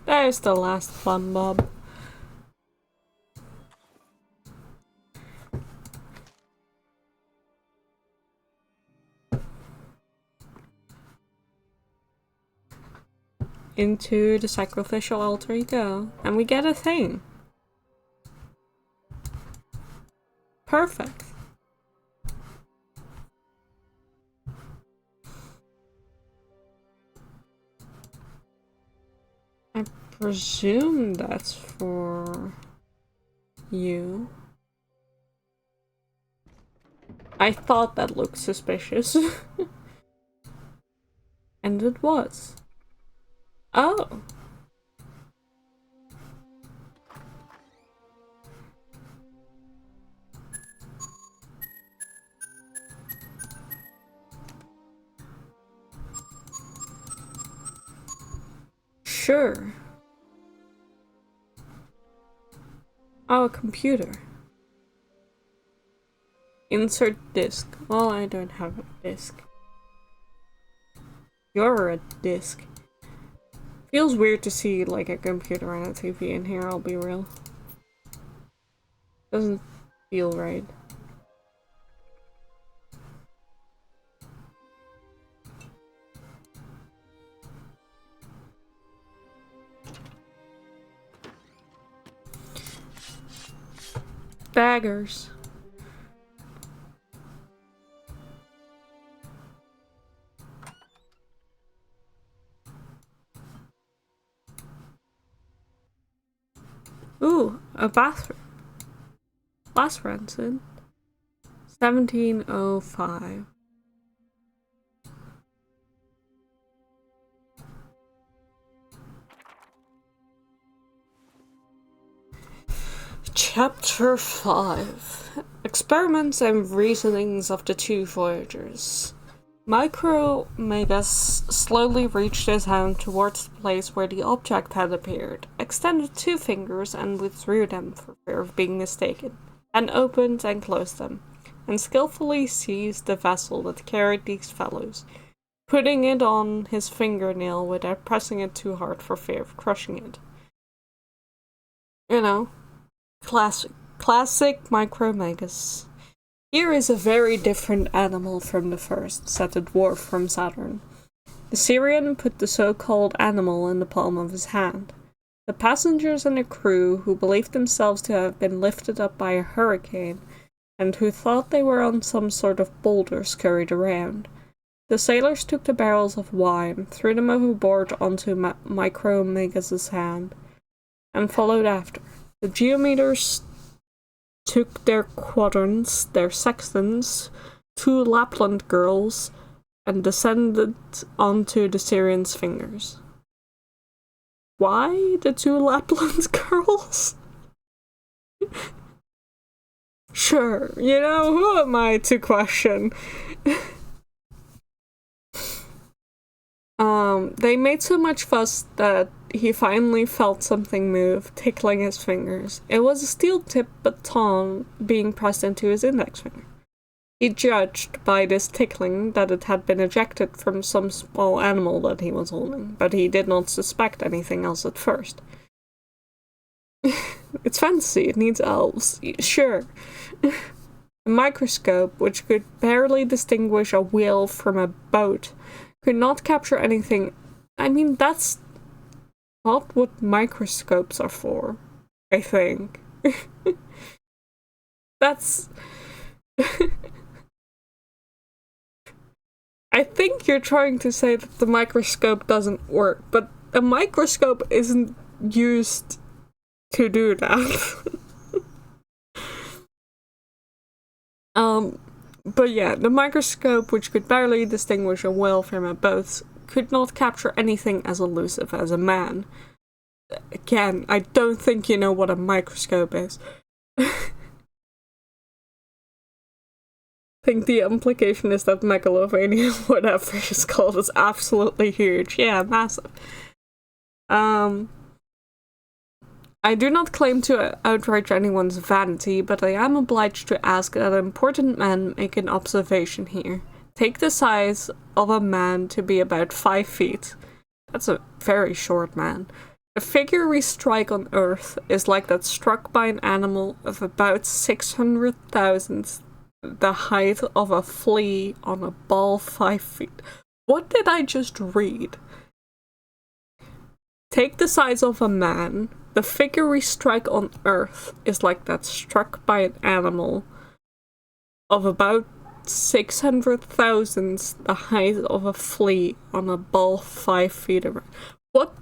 There's the last fun bob. Into the sacrificial altar you go. And we get a thing. Perfect. I presume that's for you. I thought that looked suspicious. And it was. Oh. Sure. Oh, a computer. Insert disk. Well, I don't have a disk. You're a disk. Feels weird to see like a computer on a TV in here, I'll be real. Doesn't feel right. Daggers. Ooh, a bathroom. Last rented. 1705. Chapter 5. Experiments and reasonings of the two voyagers. Micromegas slowly reached his hand towards the place where the object had appeared, extended 2 fingers and withdrew them for fear of being mistaken, and opened and closed them, and skillfully seized the vessel that carried these fellows, putting it on his fingernail without pressing it too hard for fear of crushing it. You know, classic Micromegas. Here is a very different animal from the first, said the dwarf from Saturn. The Syrian put the so-called animal in the palm of his hand. The passengers and the crew, who believed themselves to have been lifted up by a hurricane, and who thought they were on some sort of boulder, scurried around. The sailors took the barrels of wine, threw them overboard onto Micromegas' hand, and followed after. The geometers took their quadrants, their sextants, 2 Lapland girls, and descended onto the Syrian's fingers. Why the 2 Lapland girls? Sure, you know, who am I to question? They made so much fuss that he finally felt something move, tickling his fingers. It was a steel-tipped baton being pressed into his index finger. He judged by this tickling that it had been ejected from some small animal that he was holding, but he did not suspect anything else at first. It's fantasy, it needs elves. Sure. A microscope, which could barely distinguish a wheel from a boat, could not capture anything. I mean, that's not what microscopes are for, I think. That's... I think you're trying to say that the microscope doesn't work, but a microscope isn't used to do that. But yeah, the microscope, which could barely distinguish a whale from a boat, could not capture anything as elusive as a man. Again, I don't think you know what a microscope is. I think the implication is that Megalovania, whatever it's called, is absolutely huge. Yeah, massive. I do not claim to outrage anyone's vanity, but I am obliged to ask that important men make an observation here. Take the size of a man to be about 5 feet. That's a very short man. The figure we strike on Earth is like that struck by an animal of about 600,000 the height of a flea on a ball 5 feet. What did I just read? Take the size of a man. The figure we strike on Earth is like that struck by an animal of about 600,000 the height of a flea on a ball 5 feet around. What?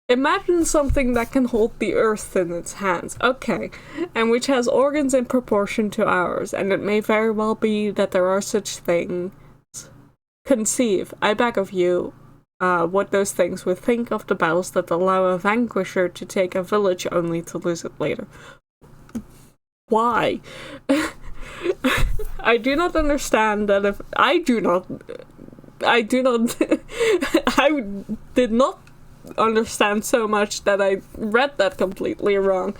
Imagine something that can hold the Earth in its hands. Okay, and which has organs in proportion to ours, and it may very well be that there are such things. Conceive, I beg of you, what those things would think of the battles that allow a vanquisher to take a village only to lose it later. Why? I do not understand that if I did not understand so much that I read that completely wrong.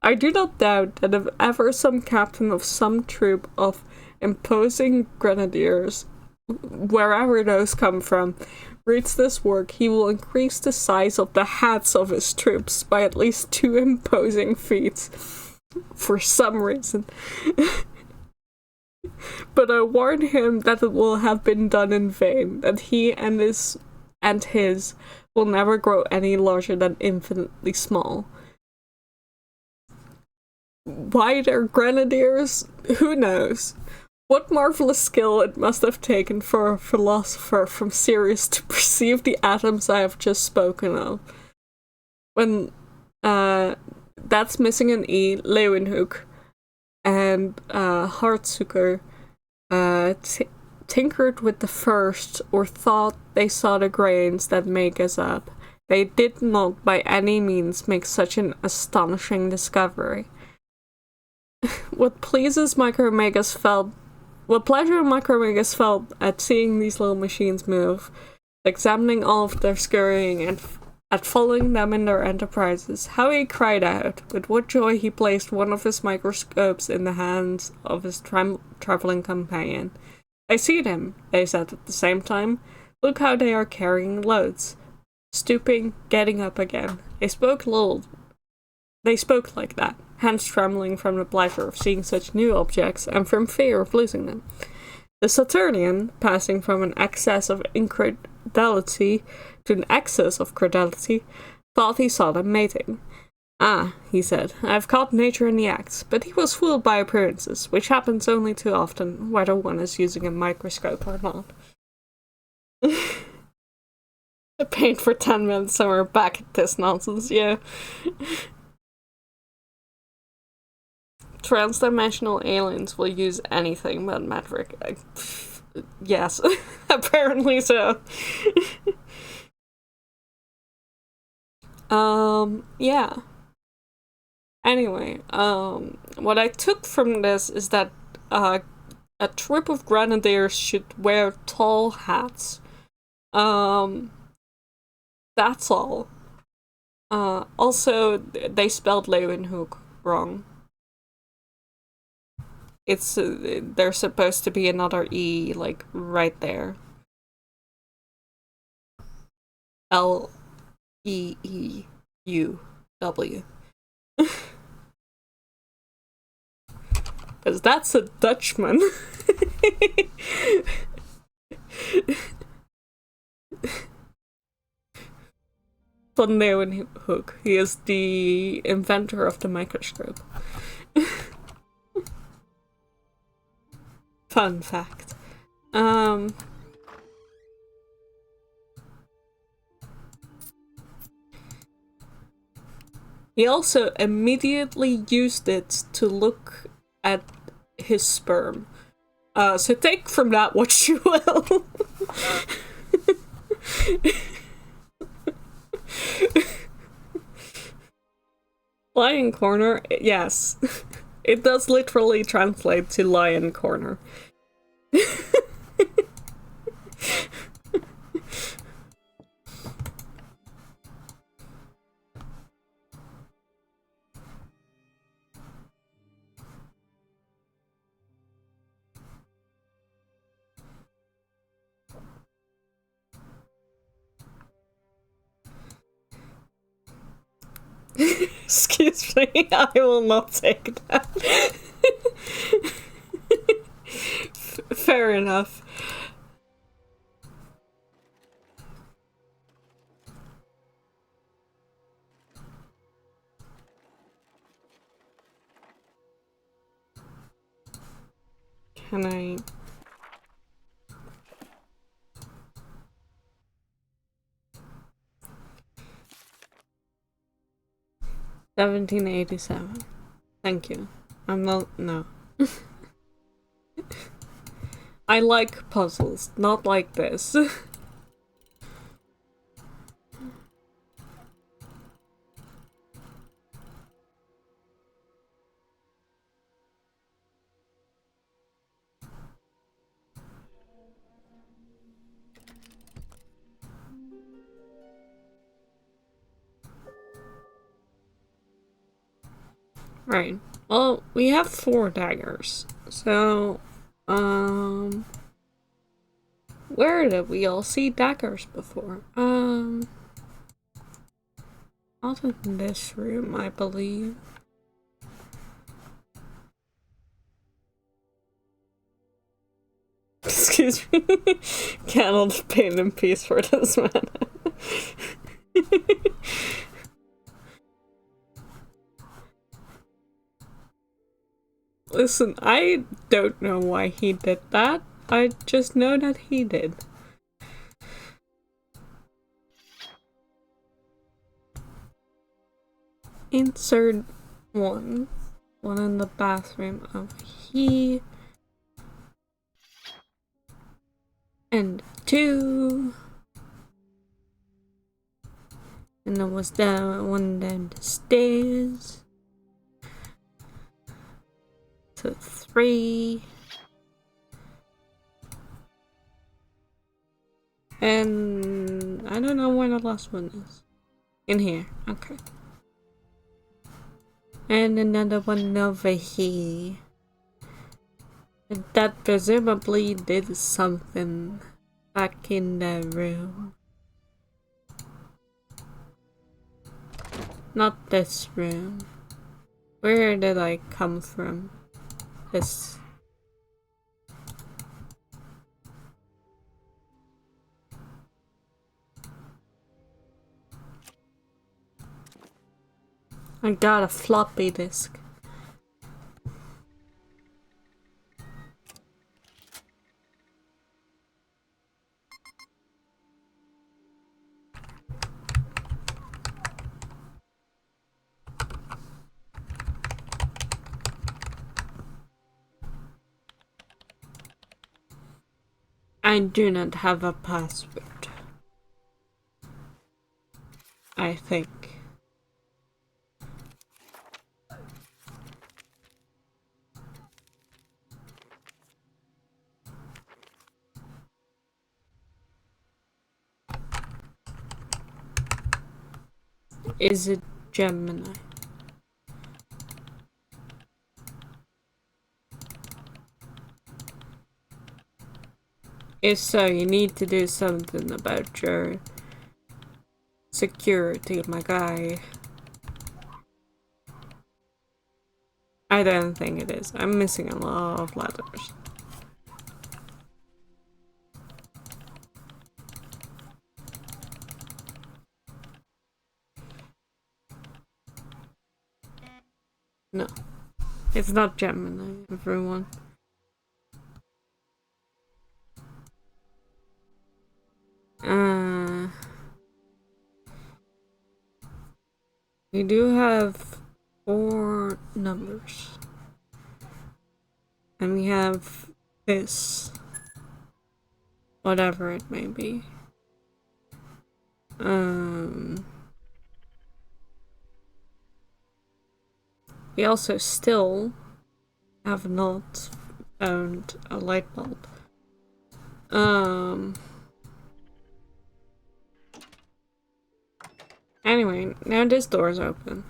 I do not doubt that if ever some captain of some troop of imposing grenadiers, wherever those come from, reads this work, he will increase the size of the hats of his troops by at least 2 imposing feats. For some reason. But I warn him that it will have been done in vain, that he and his will never grow any larger than infinitely small. Why they're grenadiers? Who knows? What marvelous skill it must have taken for a philosopher from Sirius to perceive the atoms I have just spoken of. When, that's missing an E, Leeuwenhoek, and Hartsucker, tinkered with the first, or thought they saw the grains that make us up. They did not by any means make such an astonishing discovery. What pleasure Micromegas felt at seeing these little machines move, examining all of their scurrying and at following them in their enterprises, how he cried out, with what joy he placed one of his microscopes in the hands of his traveling companion. I see them, they said at the same time. Look how they are carrying loads. Stooping, getting up again. They spoke like that, hands trembling from the pleasure of seeing such new objects and from fear of losing them. The Saturnian, passing from an excess of incredulity to an excess of credulity, thought he saw them mating. Ah, he said, I have caught nature in the act, but he was fooled by appearances, which happens only too often, whether one is using a microscope or not. I paid for 10 minutes and we're back at this nonsense, yeah. Transdimensional aliens will use anything but metric. Yes, apparently so. Yeah. Anyway, what I took from this is that a troop of grenadiers should wear tall hats. That's all. Also, they spelled Leeuwenhoek wrong. It's there's supposed to be another E, like, right there. Leeuw. Because that's a Dutchman. Van Leeuwenhoek. He is the inventor of the microscope. Fun fact. He also immediately used it to look at his sperm. So take from that what you will. Lion corner, yes. It does literally translate to lion corner. Excuse me, I will not take that. Fair enough. Can I... 1787. Thank you. I'm not... no. I like puzzles, not like this. Right. Well, we have 4 daggers. So, where did we all see daggers before? Not in this room, I believe. Excuse me. Candle pain in peace for this man. Listen, I don't know why he did that. I just know that he did. Insert 1. 1 in the bathroom over here. And 2. And there was the one down the stairs. So 3. And I don't know where the last one is. In here, okay. And another one over here. And that presumably did something back in the room. Not this room. Where did I come from? This. I got a floppy disk. I do not have a password. I think. Is it Gemini? If so, you need to do something about your security, my guy. I don't think it is. I'm missing a lot of letters. No. It's not Gemini, everyone. We do have 4 numbers. And we have this. Whatever it may be. We also still have not found a light bulb. Anyway, now this door's open.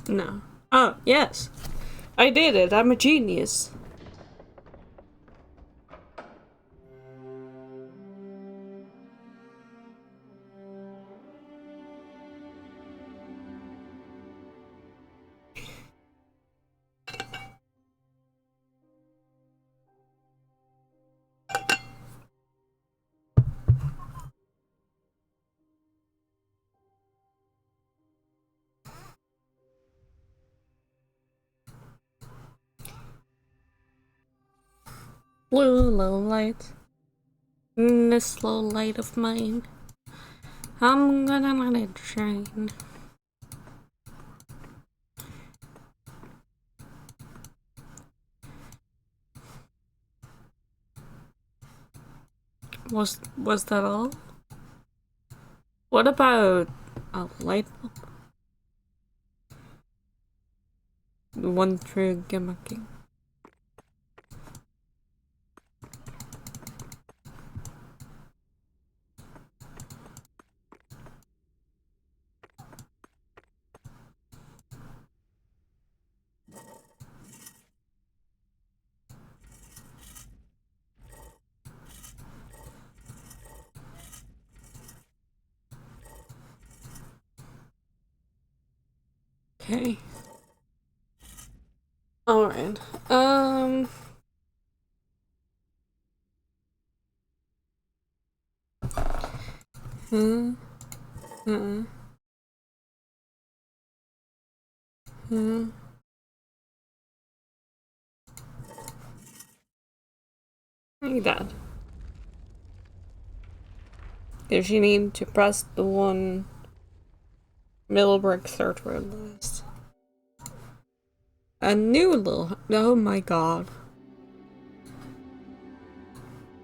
No. Oh, yes. I did it. I'm a genius. Blue little light. This little light of mine. I'm gonna let it shine. Was that all? What about a light bulb? The one true gimmicking. Okay. Alright. Like that. If you need to press the one Middlebrick third road list. A new little. Oh my god.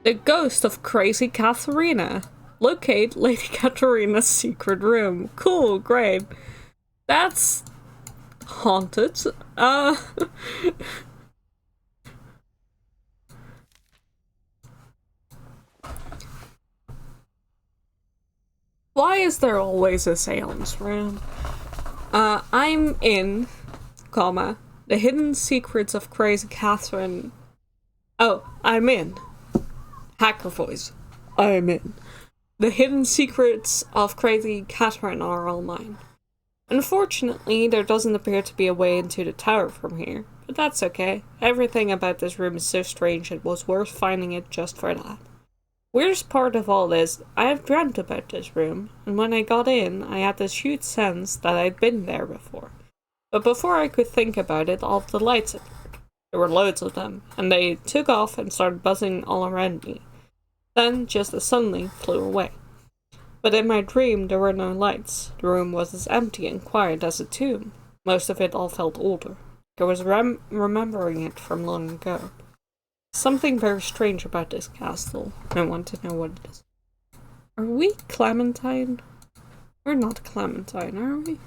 The ghost of Crazy Katharina. Locate Lady Katharina's secret room. Cool, great. That's haunted. Why is there always a seance room? I'm in, comma, the hidden secrets of Crazy Catherine. Oh, I'm in. Hacker voice. I'm in. The hidden secrets of Crazy Catherine are all mine. Unfortunately, there doesn't appear to be a way into the tower from here, but that's okay. Everything about this room is so strange it was worth finding it just for that. Weirdest part of all this, I have dreamt about this room, and when I got in, I had this huge sense that I'd been there before. But before I could think about it, all of the lights appeared. There were loads of them, and they took off and started buzzing all around me. Then, just as suddenly, flew away. But in my dream, there were no lights. The room was as empty and quiet as a tomb. Most of it all felt older. I was remembering it from long ago. something very strange about this castle. I want to know what it is. Are we Clementine? We're not Clementine, are we?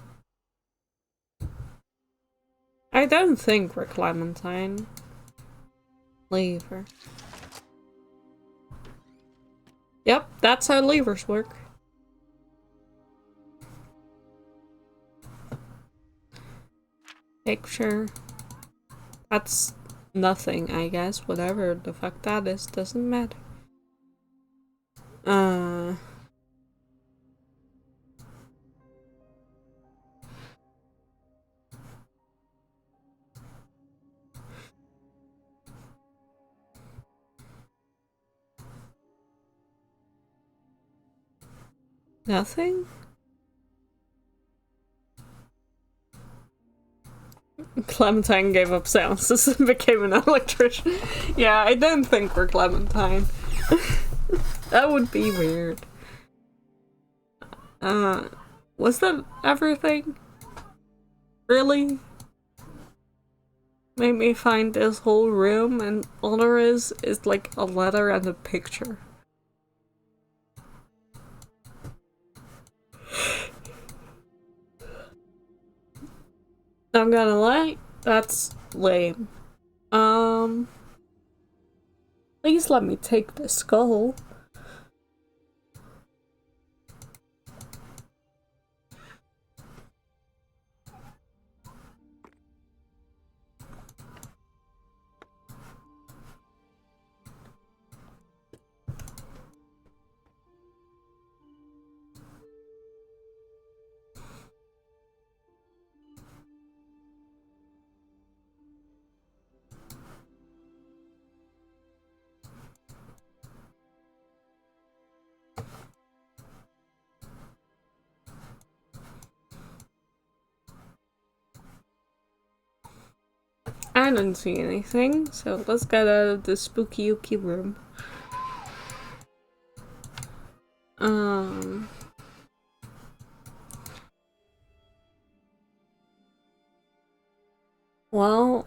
I don't think we're Clementine. Lever. Yep, that's how levers work. Picture. That's nothing, I guess. Whatever the fuck that is, doesn't matter. Nothing? Clementine gave up seances and became an electrician. Yeah, I don't think we're Clementine. That would be weird. Was that everything? Really? Made me find this whole room and all there is like a letter and a picture. Not gonna lie, that's lame. Please let me take the skull. I didn't see anything, so let's get out of the spooky ooky room. Well,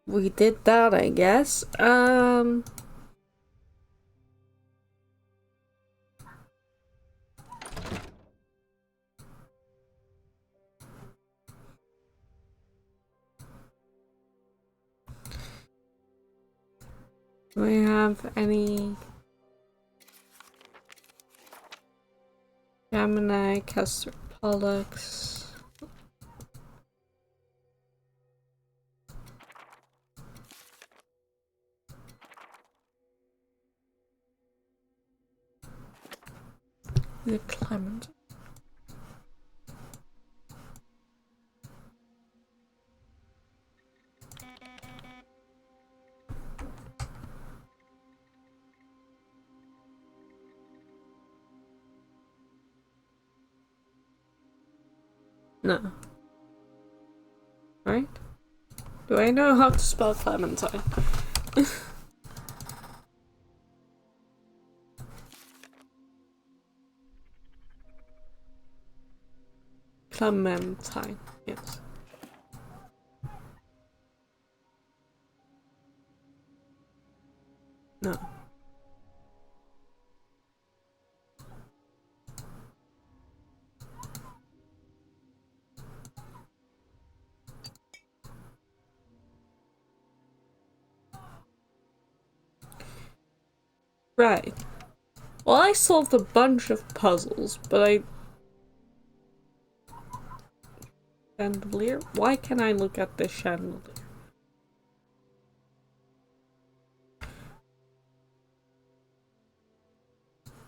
we did that, I guess. Do we have any Gemini, Castor Pollux? The Clement. No. Right? Do I know how to spell Clementine? Clementine, yes. No. Right. Well, I solved a bunch of puzzles, but Chandelier? Why can't I look at this chandelier?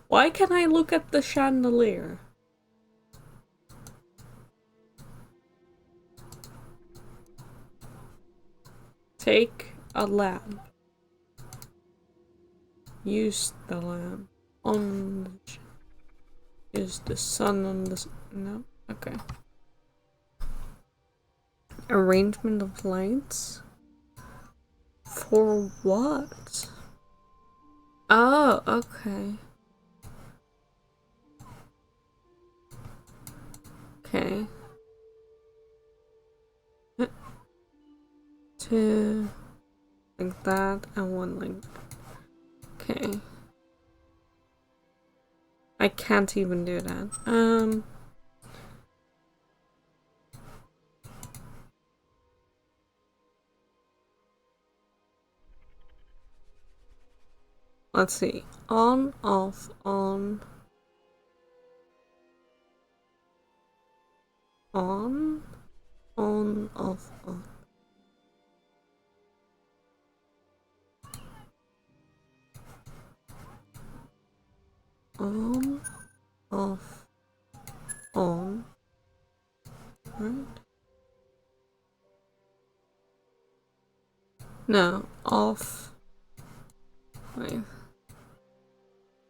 Why can't I look at the chandelier? Take a lamp. Use the lamp on the use the sun on the no? Okay. Arrangement of lights? For what? Oh, okay. Okay. To like that, and one like that. Okay. I can't even do that. Let's see. On, off, on. On, off, on. On, off, on. Right? No, off. Wait.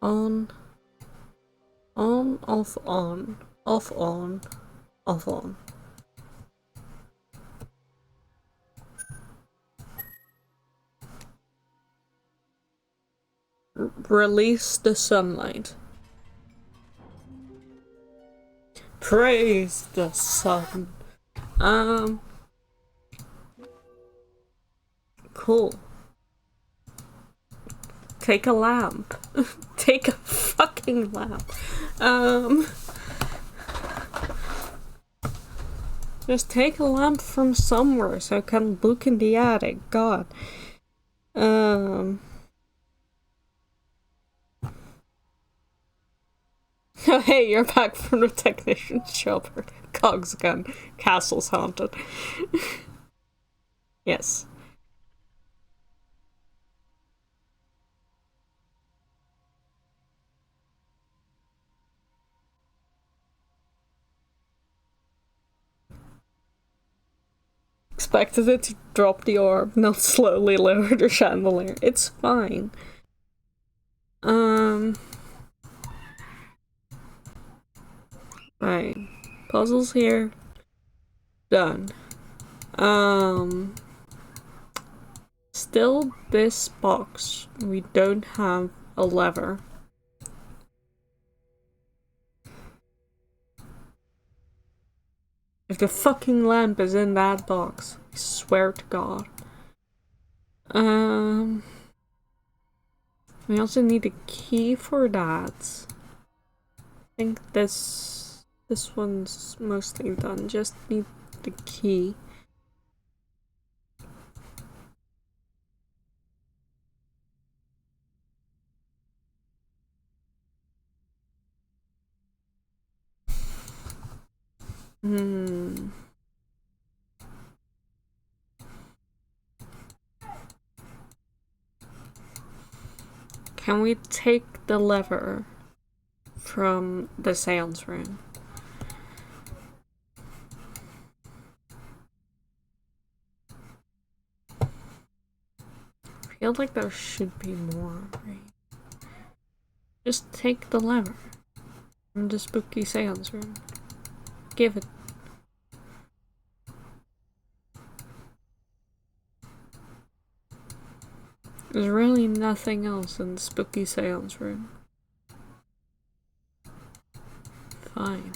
On, off, on. Off, on. Off, on. Release the sunlight. Praise the sun. Cool. Take a lamp. Take a fucking lamp. Just take a lamp from somewhere so I can look in the attic. God. Oh, hey, you're back from the technician's shop. Cog's gone. Castle's haunted. Yes. Expected it to drop the orb, not slowly lower the chandelier. It's fine. Right. Puzzles here. Done. Still this box. We don't have a lever. If the fucking lamp is in that box, I swear to God. We also need a key for that. I think this one's mostly done. Just need the key. Can we take the lever from the seance room? I feel like there should be more, right? Just take the lever from the spooky seance room. Give it. There's really nothing else in the spooky seance room. Fine.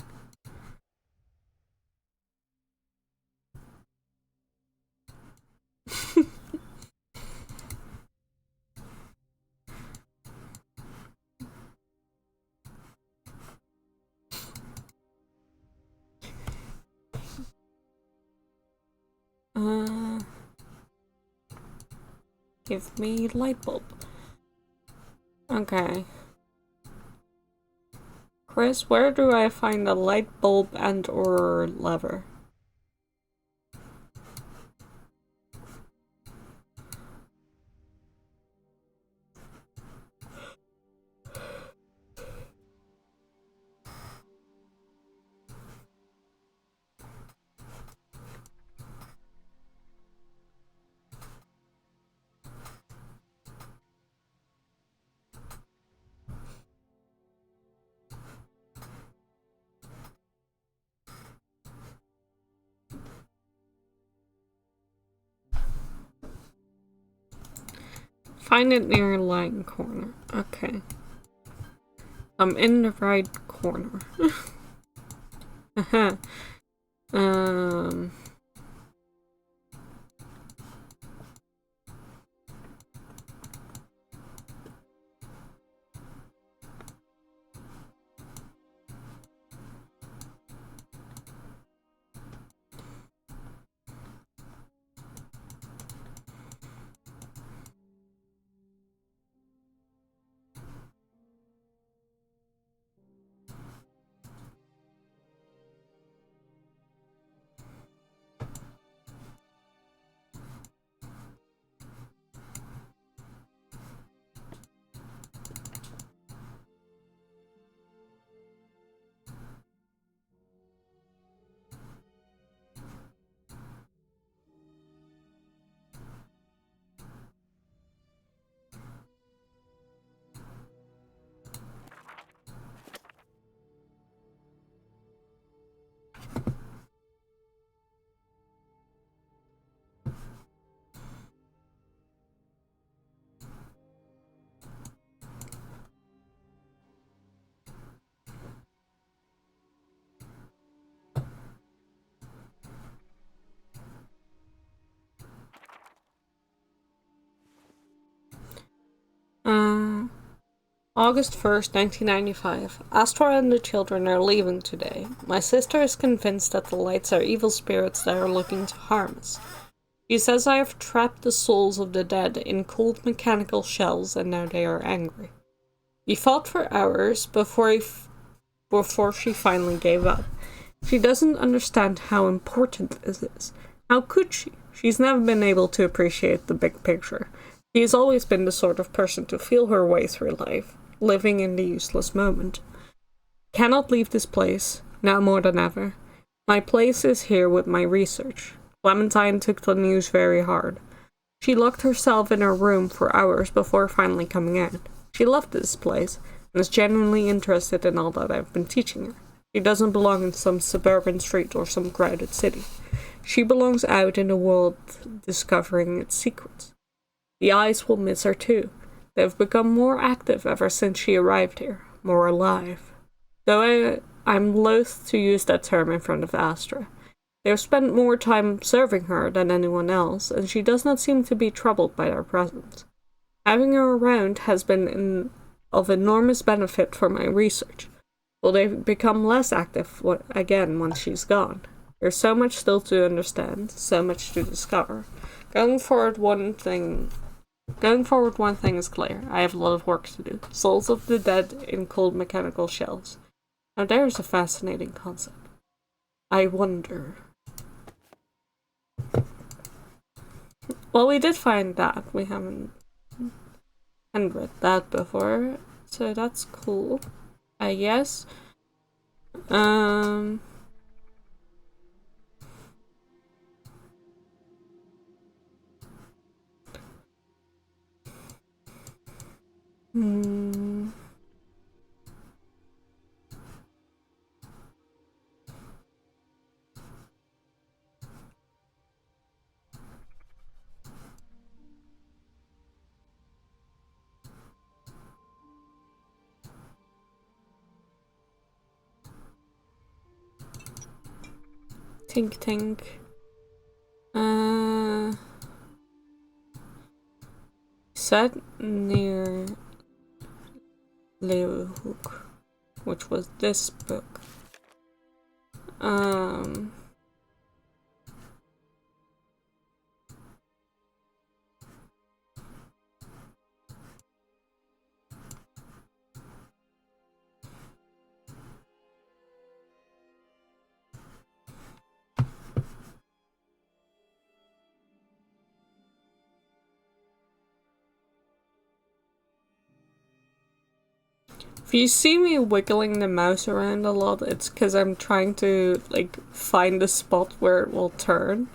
Give me light bulb. Okay. Chris, where do I find a light bulb and or lever? Find it near a line corner. Okay. I'm in the right corner. August 1st, 1995. Astra and the children are leaving today. My sister is convinced that the lights are evil spirits that are looking to harm us. She says I have trapped the souls of the dead in cold mechanical shells and now they are angry. We fought for hours before she finally gave up. She doesn't understand how important this is. How could she? She's never been able to appreciate the big picture. She has always been the sort of person to feel her way through life, living in the useless moment. Cannot leave this place, now more than ever. My place is here with my research. Clementine took the news very hard. She locked herself in her room for hours before finally coming out. She loved this place, and is genuinely interested in all that I've been teaching her. She doesn't belong in some suburban street or some crowded city. She belongs out in the world discovering its secrets. The Eyes will miss her too. They have become more active ever since she arrived here, more alive. Though I'm loath to use that term in front of Astra. They have spent more time serving her than anyone else, and she does not seem to be troubled by their presence. Having her around has been of enormous benefit for my research. Will they become less active again once she's gone? There's so much still to understand, so much to discover. Going forward, one thing is clear. I have a lot of work to do. Souls of the dead in cold mechanical shells. Now there's a fascinating concept. I wonder. Well, we did find that. We haven't read that before, so that's cool. I guess. Tink tink. Set near Leeuwenhoek, which was this book. If you see me wiggling the mouse around a lot, it's because I'm trying to, like, find a spot where it will turn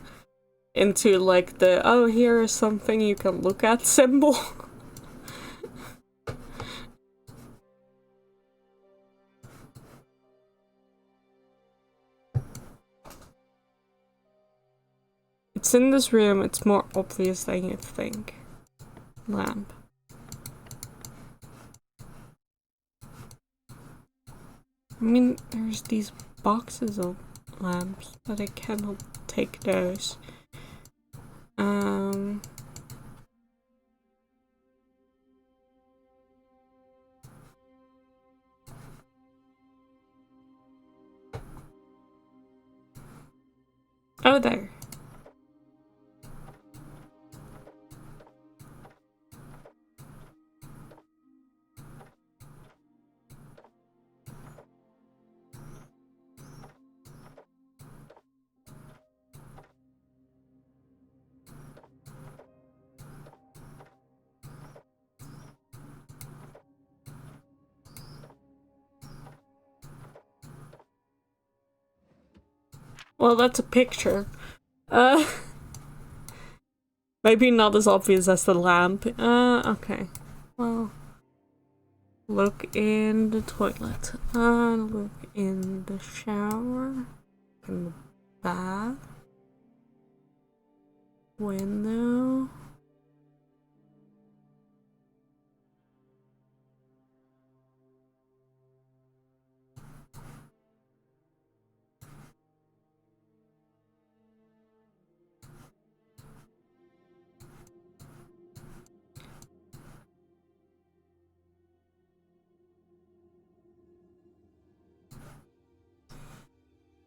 into, like, the, oh, here is something you can look at symbol. It's in this room, it's more obvious than you'd think. Lamp. I mean, there's these boxes of lamps, but I cannot take those. Oh, there. Well, that's a picture. Maybe not as obvious as the lamp. Okay. Well, look in the toilet. Look in the shower. In the bath. Window.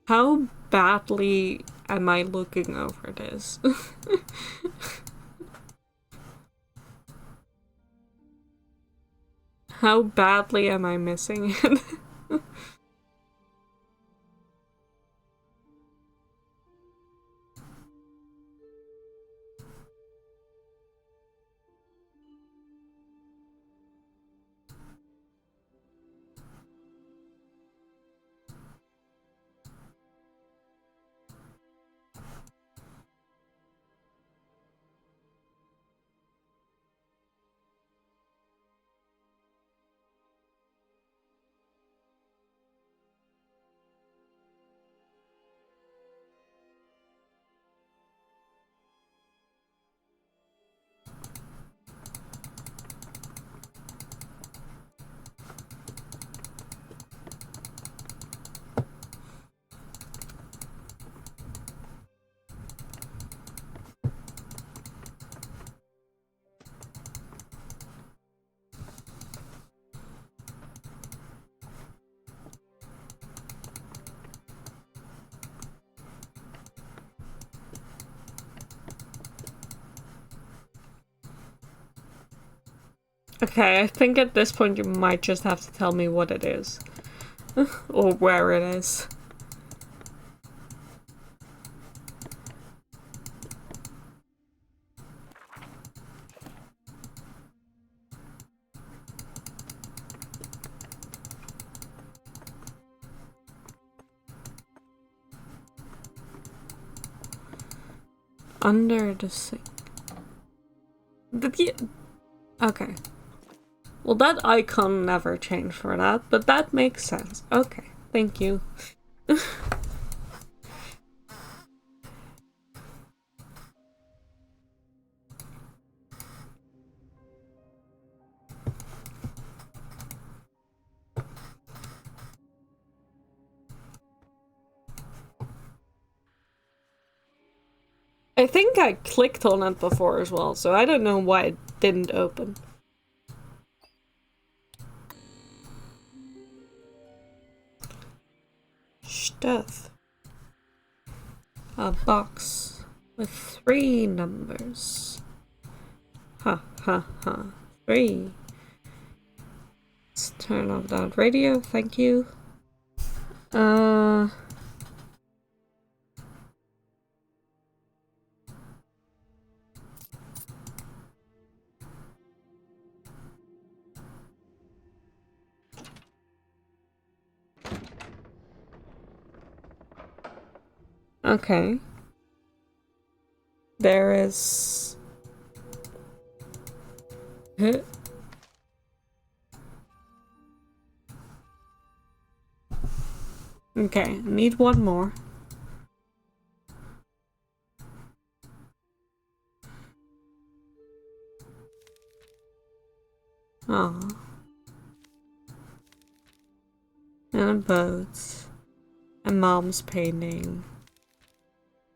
How badly am I looking over this? How badly am I missing it? Okay, I think at this point you might just have to tell me what it is. Or where it is. Under the sink. Did you... Okay. Well, that icon never changed for that, but that makes sense. Okay, thank you. I think I clicked on it before as well, so I don't know why it didn't open. Stuff. A box with 3 numbers. Ha ha ha. 3. Let's turn off that radio, thank you. Okay. There is... Okay, need one more. Oh. And a boat. And mom's painting.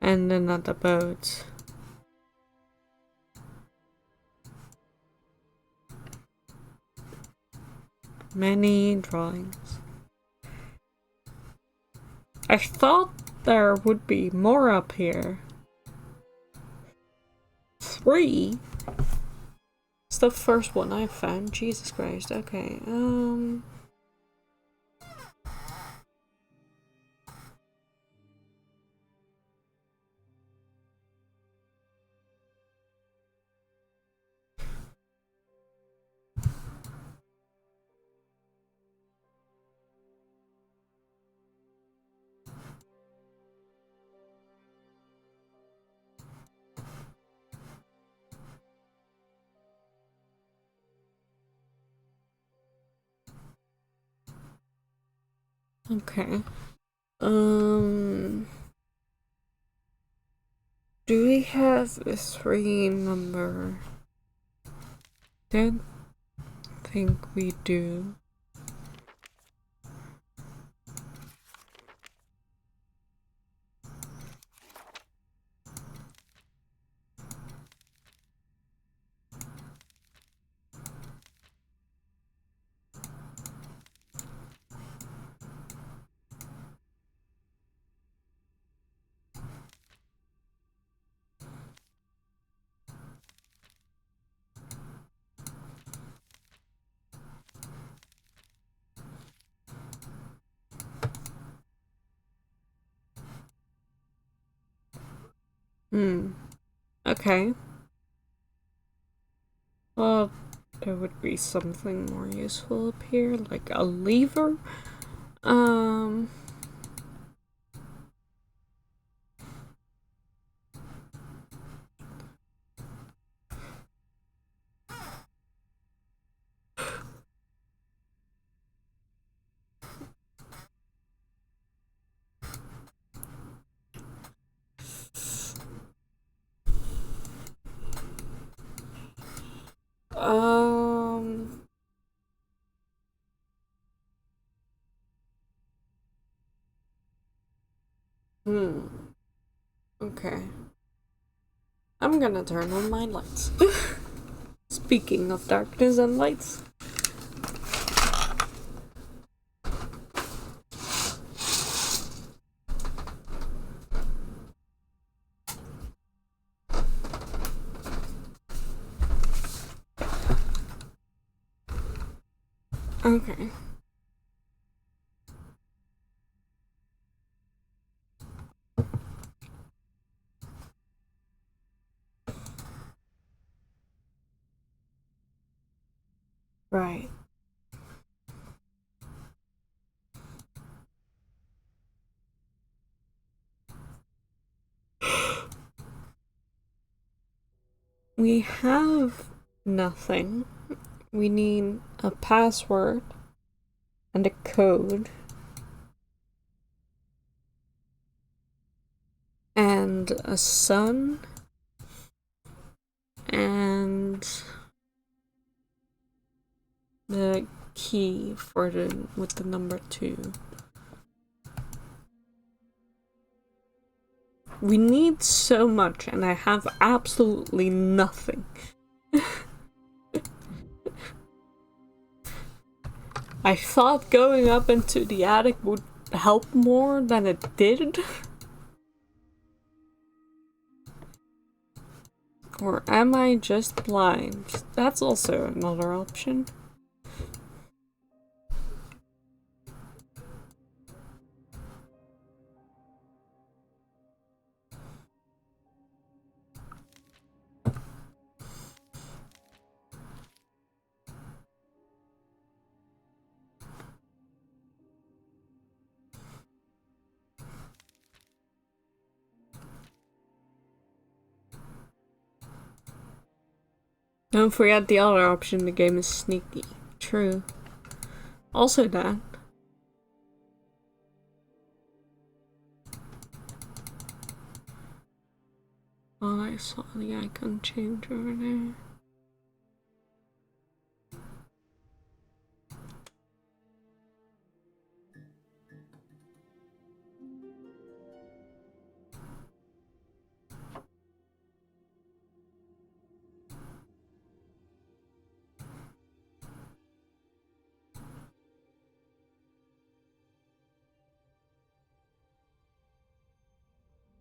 And another boat. Many drawings. I thought there would be more up here. 3? It's the first one I found. Jesus Christ. Okay, okay. Do we have a 3 number? Don't think we do. Okay. Well, there would be something more useful up here, like a lever. Um. Um. Hmm. Okay. I'm gonna turn on my lights. Speaking of darkness and lights. Okay. Right. We have nothing. We need a password and a code and a sun and the key for the with the number 2. We need so much and I have absolutely nothing. I thought going up into the attic would help more than it did. Or am I just blind? That's also another option. Don't forget the other option, the game is sneaky. True. Also that. Oh, I saw the icon change over there.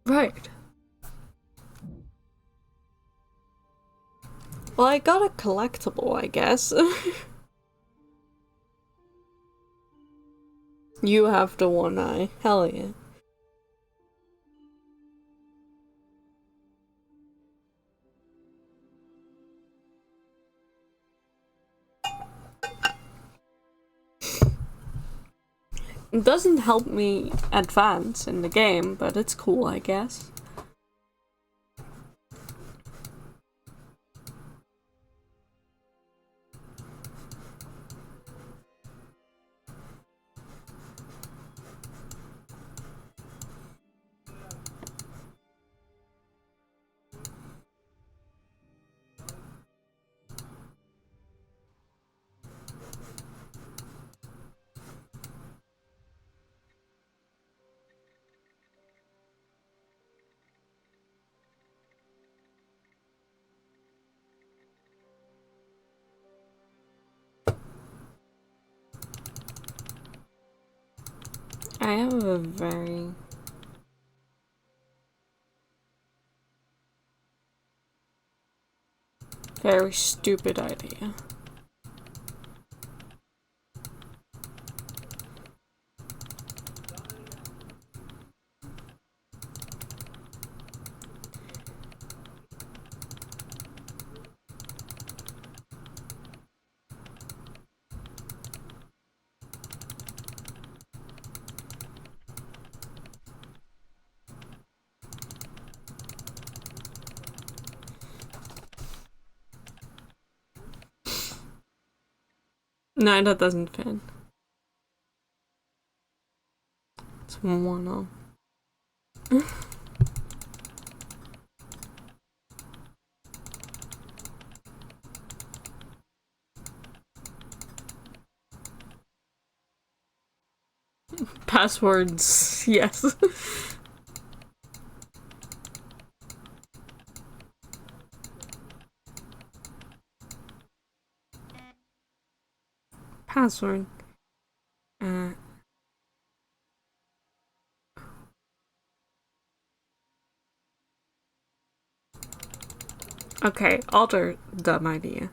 Right. Well, I got a collectible, I guess. You have the one eye. Hell yeah. It doesn't help me advance in the game, but it's cool, I guess. I have a very stupid idea. No, that doesn't fit. It's mono. Passwords, yes. Password. Uh, okay, alter dumb idea.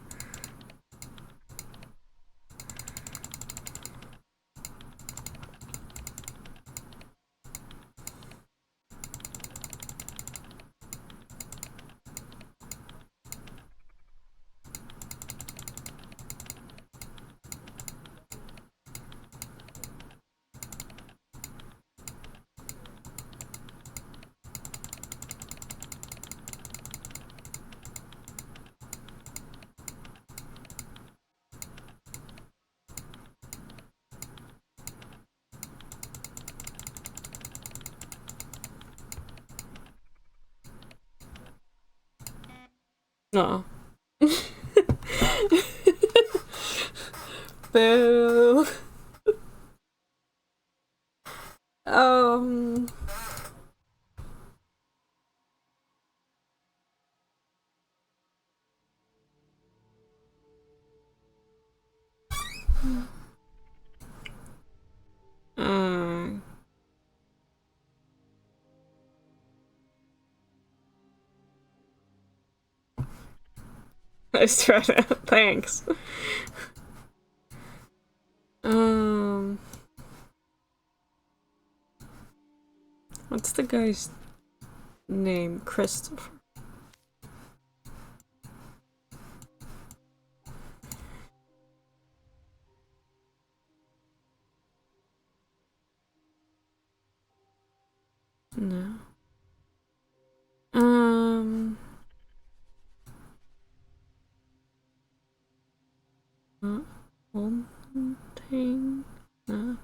No. Boo. Um. Uh, Nice try. Thanks. Um. What's the guy's name? Christopher. No. Fontaine. No.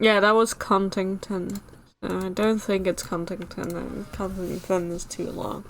Yeah, that was Contington. I don't think it's Contington. Contington is too long.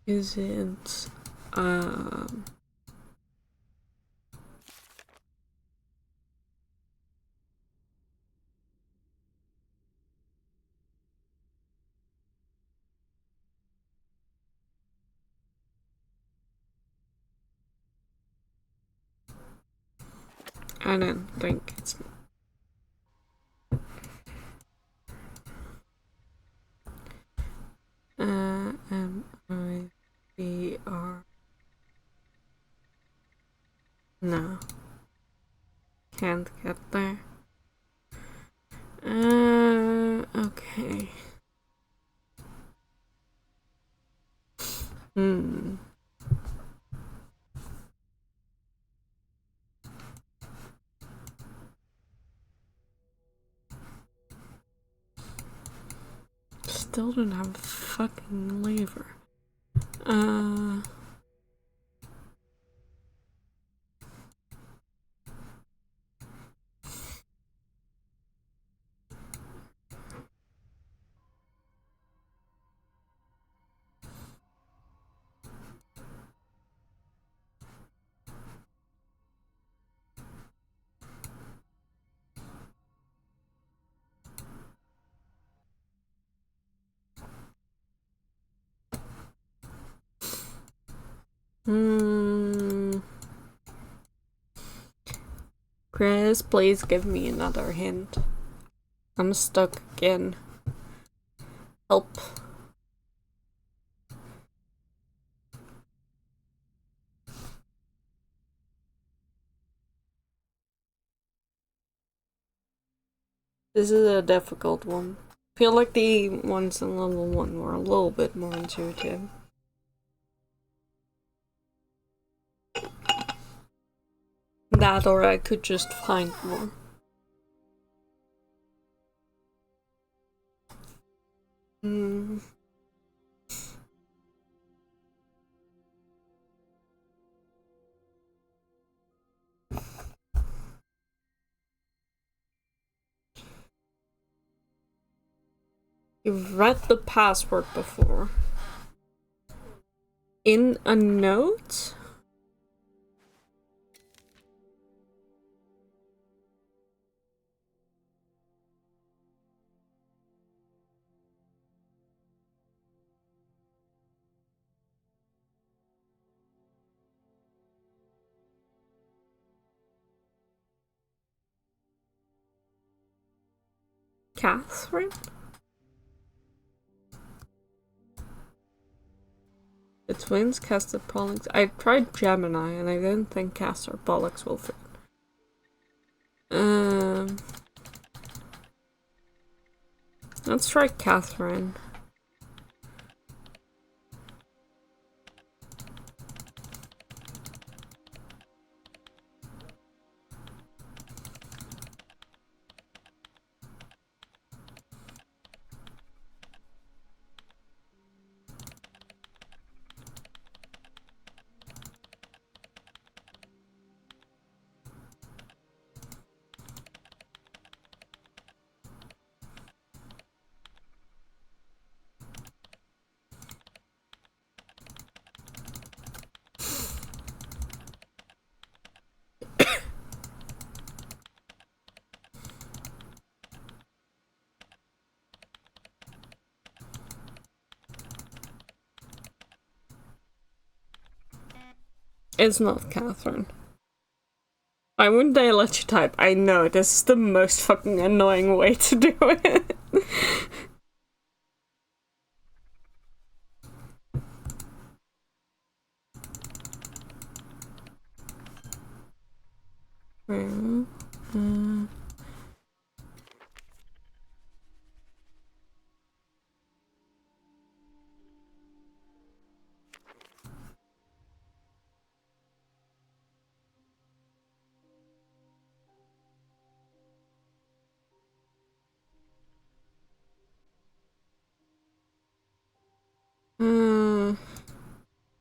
Is it I don't think it's M-I-B-R. No. Can't get there. Okay. Still don't have a fucking lever. Chris, please give me another hint. I'm stuck again. Help. This is a difficult one. I feel like the ones in level 1 were a little bit more intuitive. That, or I could just find more. You've read the password before. In a note? Catherine? The twins casted Pollux. I tried Gemini and I didn't think Cast or Pollux will fit. Let's try Catherine. It's not Catherine. Why wouldn't they let you type? I know, this is the most fucking annoying way to do it.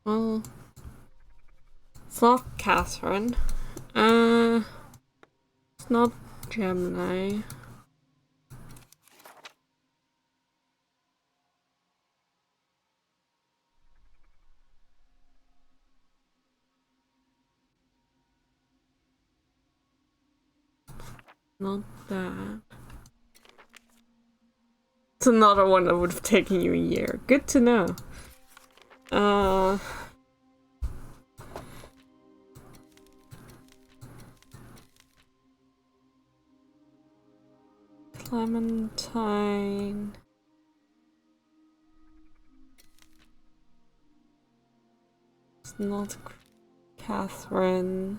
Well, it's not Catherine. It's not Gemini. Not that. It's another one that would have taken you a year. Good to know. Clementine. It's not Catherine.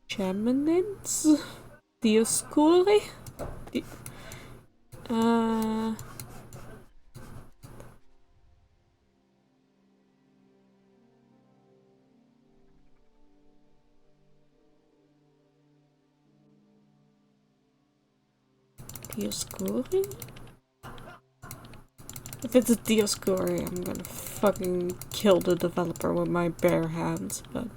Geminids? Dioscuri? Dioscuri? If it's a Dioscuri, I'm gonna fucking kill the developer with my bare hands, but...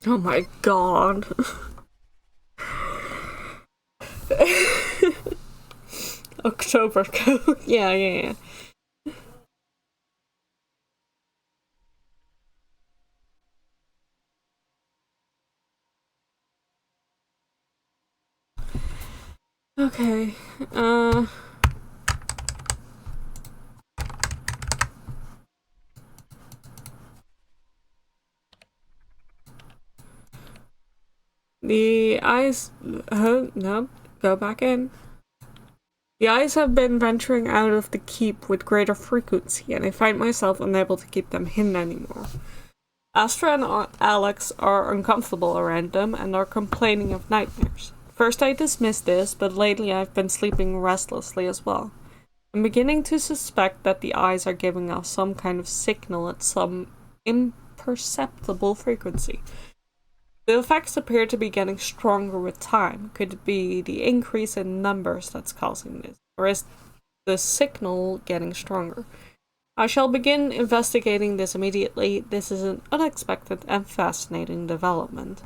Oh my god. October code. Yeah. Okay. The eyes. No. Go back in. The eyes have been venturing out of the keep with greater frequency, and I find myself unable to keep them hidden anymore. Astra and Alex are uncomfortable around them and are complaining of nightmares. First I dismissed this, but lately I've been sleeping restlessly as well. I'm beginning to suspect that the eyes are giving off some kind of signal at some imperceptible frequency. The effects appear to be getting stronger with time. Could it be the increase in numbers that's causing this? Or is the signal getting stronger? I shall begin investigating this immediately. This is an unexpected and fascinating development.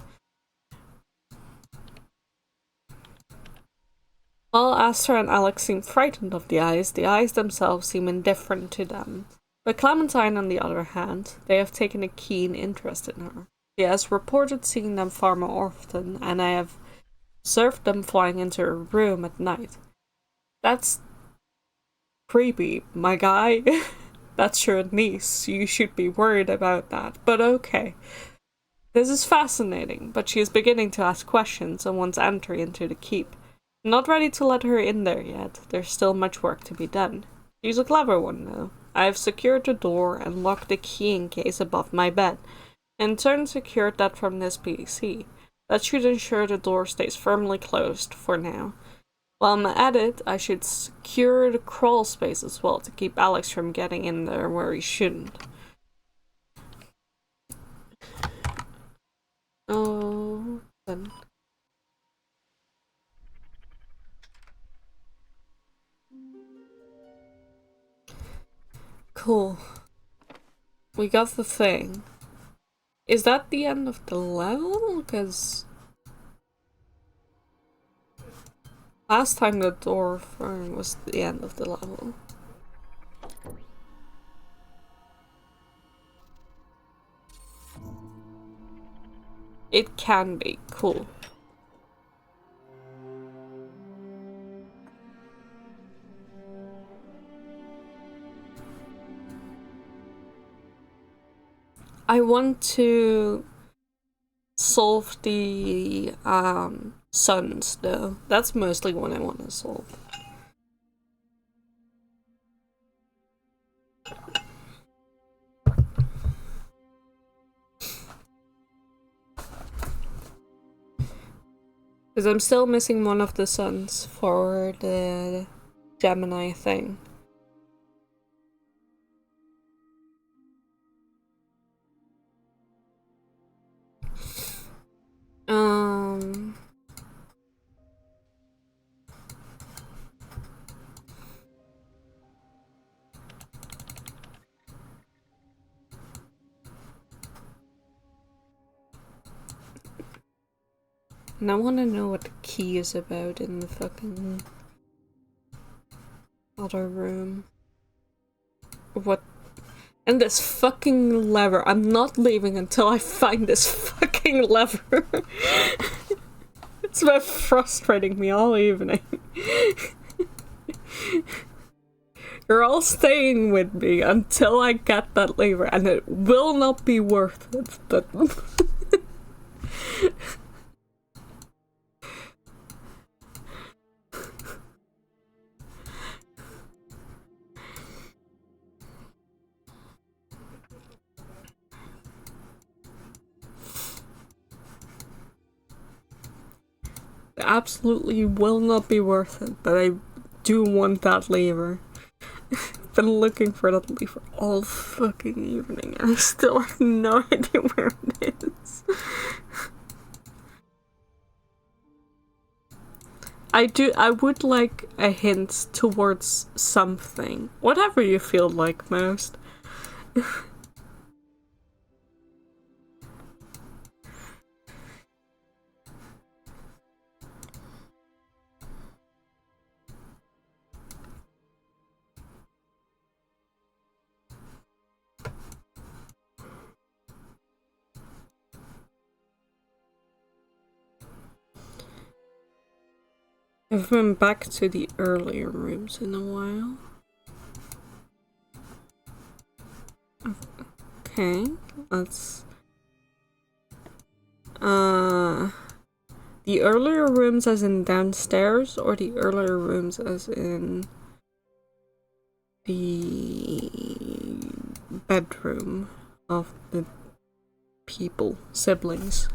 While Astra and Alex seem frightened of the eyes themselves seem indifferent to them. But Clementine, on the other hand, they have taken a keen interest in her. She has reported seeing them far more often, and I have observed them flying into her room at night. That's creepy, my guy. That's your niece. You should be worried about that, but okay. This is fascinating, but she is beginning to ask questions and wants entry into the keep. I'm not ready to let her in there yet. There's still much work to be done. She's a clever one, though. I have secured the door and locked the keying case above my bed. In turn, secured that from this PC. That should ensure the door stays firmly closed for now. While I'm at it, I should secure the crawl space as well to keep Alex from getting in there where he shouldn't. Oh, then. Cool. We got the thing. Is that the end of the level? Because last time the door firm was the end of the level. It can be. Cool. I want to solve the suns though. That's mostly what I want to solve. Because I'm still missing one of the suns for the Gemini thing. And I want to know what the key is about in the fucking other room. What? And this fucking lever. I'm not leaving until I find this fucking lever. It's been frustrating me all evening. You're all staying with me until I get that lever, and it will not be worth it, but... absolutely will not be worth it, but I do want that lever. I've been looking for that lever all fucking evening and I still have no idea where it is. I would like a hint towards something. Whatever you feel like most. I've been back to the earlier rooms in a while. Okay, let's... The earlier rooms as in downstairs, or the earlier rooms as in the bedroom of the people, siblings?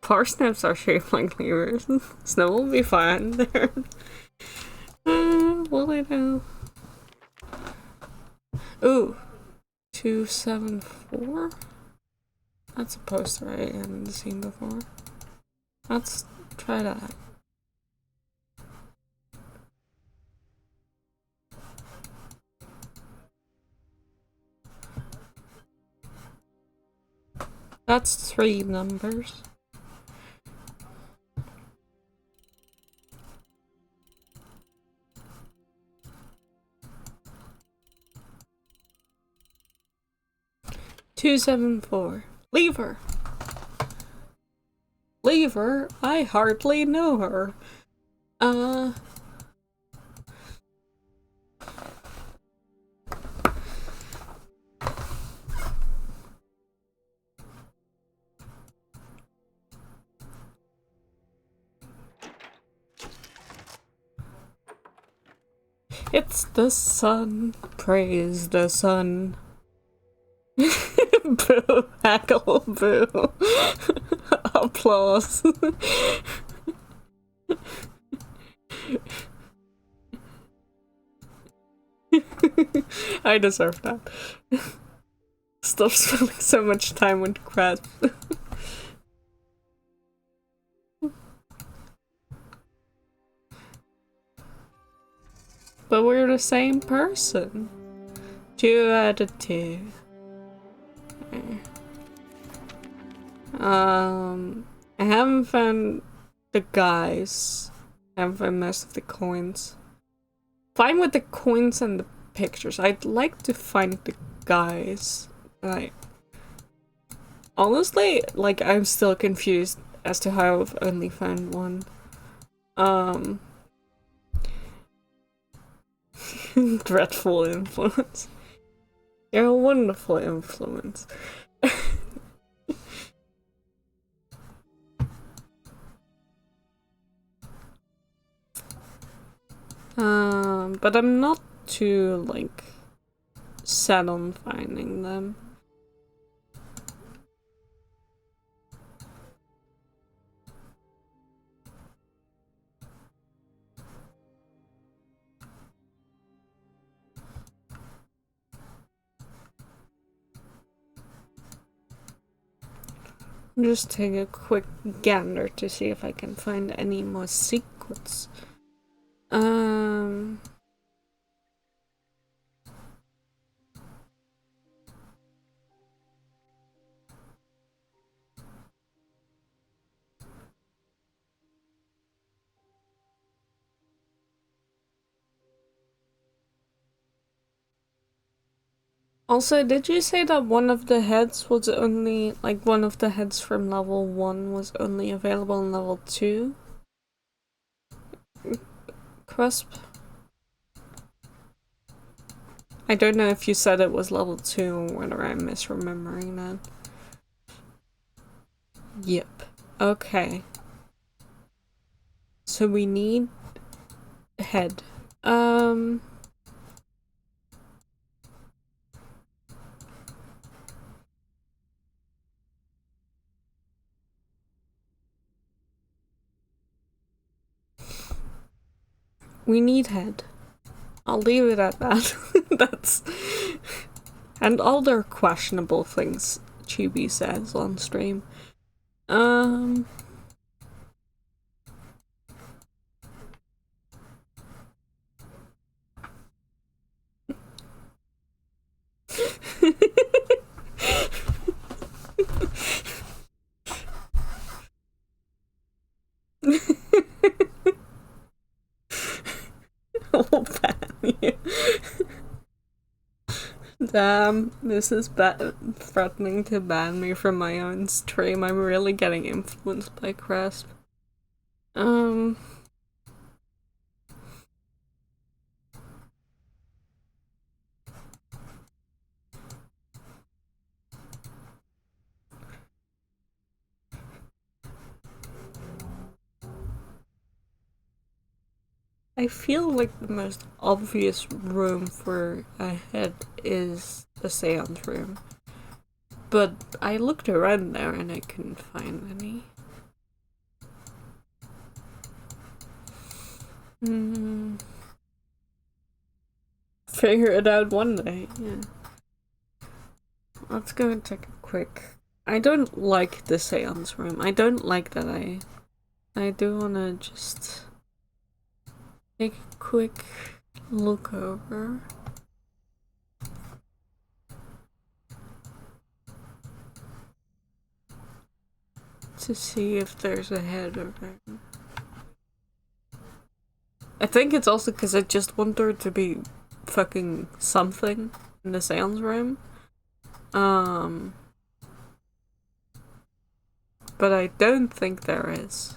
Parsnips are shaped like levers. Snow will be fine there. Will I know? Ooh. 274? That's a poster I haven't seen before. Let's try that. That's 3 numbers. "274. Leave her. Leave her? I hardly know her. It's the sun. Praise the sun. Boo. Hackle. Boo. Applause. I deserve that. Stop spending so much time with crap. But we're the same person. 2 out of 2. I haven't found the guys. I haven't found most of the coins. Fine with the coins and the pictures. I'd like to find the guys. Like, honestly, like, I'm still confused as to how I've only found one. Dreadful influence. You're a wonderful influence. But I'm not too, like, set on finding them. Just take a quick gander to see if I can find any more secrets. Also, did you say that one of the heads was only, like, one of the heads from level 1 was only available in level 2? Crisp? I don't know if you said it was level 2 or whether I'm misremembering that. Yep. Okay. So we need head. We need head. I'll leave it at that. That's... And other questionable things Chibi says on stream. I'll ban you. Damn, this is threatening to ban me from my own stream. I'm really getting influenced by Cresp. I feel like the most obvious room for a head is the seance room. But I looked around there and I couldn't find any. Figure it out one day, yeah. Let's go and take a quick... I don't like the seance room. I don't like that I do wanna just take a quick look over. To see if there's a head over there. I think it's also because I just want there to be fucking something in the seance room. But I don't think there is.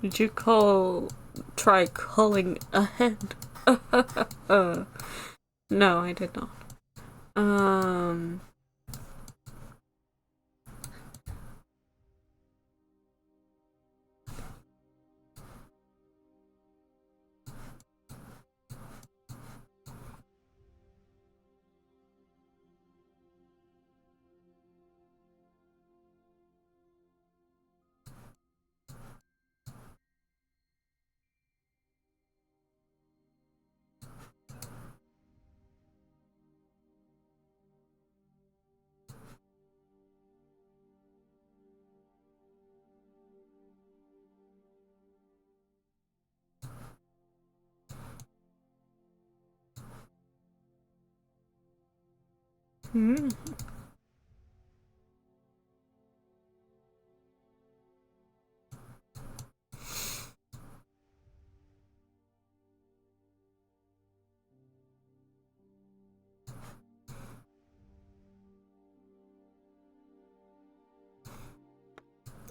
Did you try calling ahead? No, I did not.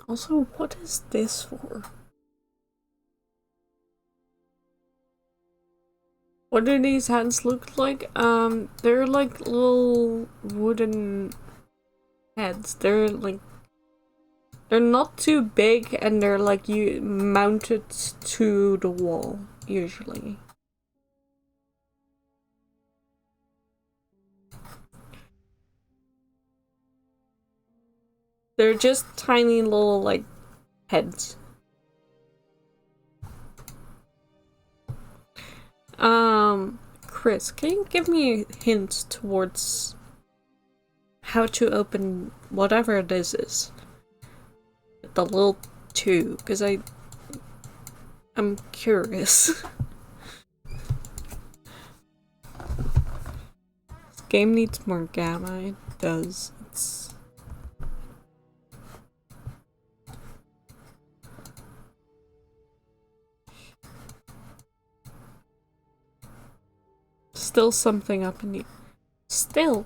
Also, what is this for? What do these hands look like? They're like little wooden heads. They're not too big and they're like you mounted to the wall, usually. They're just tiny little like heads. Chris, can you give me a hint towards how to open whatever this is? The little tube, because I'm curious. This game needs more gamma. It does. It's still something up in the... Still.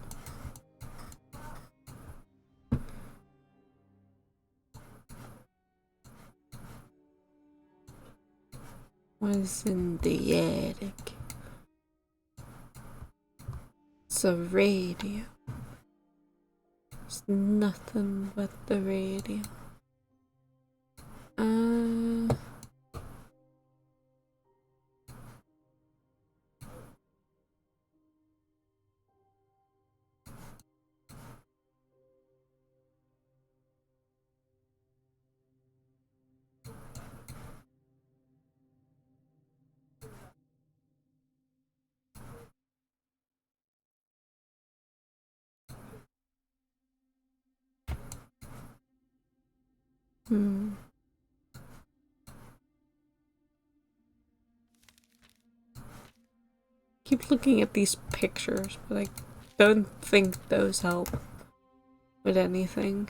What's in the attic? It's a radio. It's nothing but the radio. Keep looking at these pictures, but I don't think those help with anything.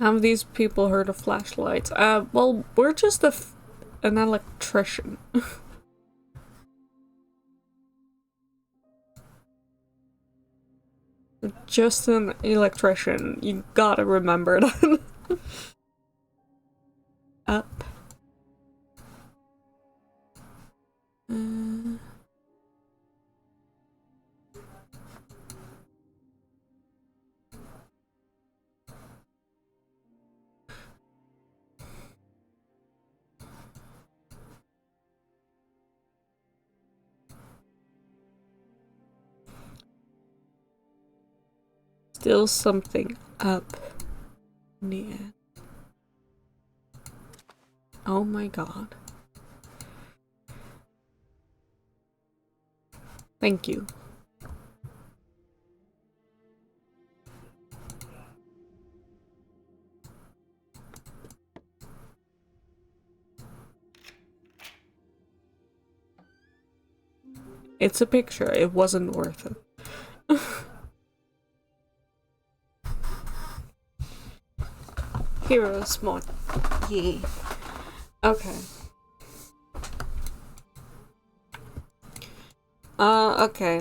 Have these people heard of flashlights? Well, we're just an electrician. Just an electrician. You gotta remember that. Up. Still something up near. Oh my god. Thank you. It's a picture. It wasn't worth it. Heroes mod. Yeah. Okay. Okay.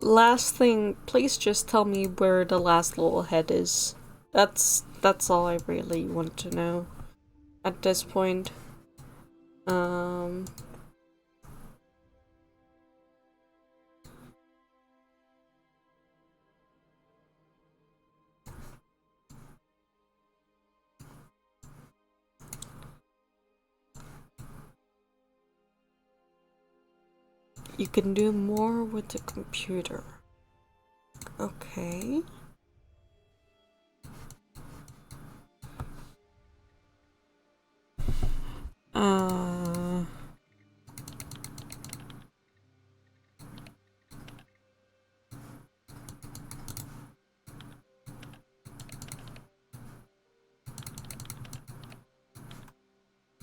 Last thing, please just tell me where the last little head is. That's all I really want to know at this point. You can do more with the computer. Okay.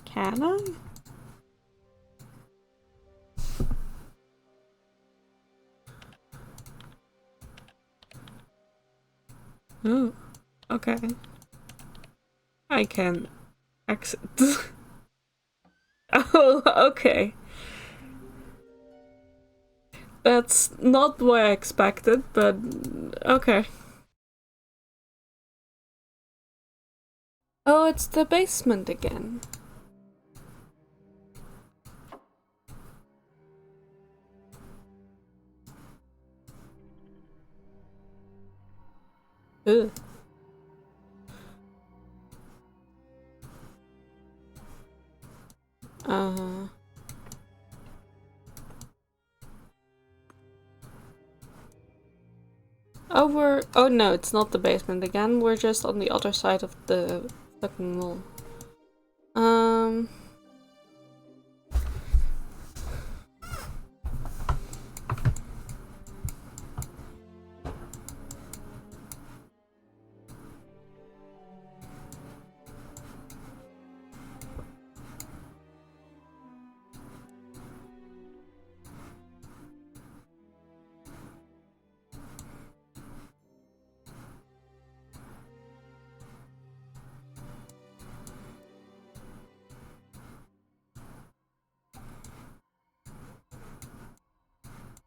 Can I? Oh, okay. I can exit. Oh, okay. That's not what I expected, but okay. Oh, it's the basement again. Ugh. Oh no, it's not the basement again. We're just on the other side of the fucking wall.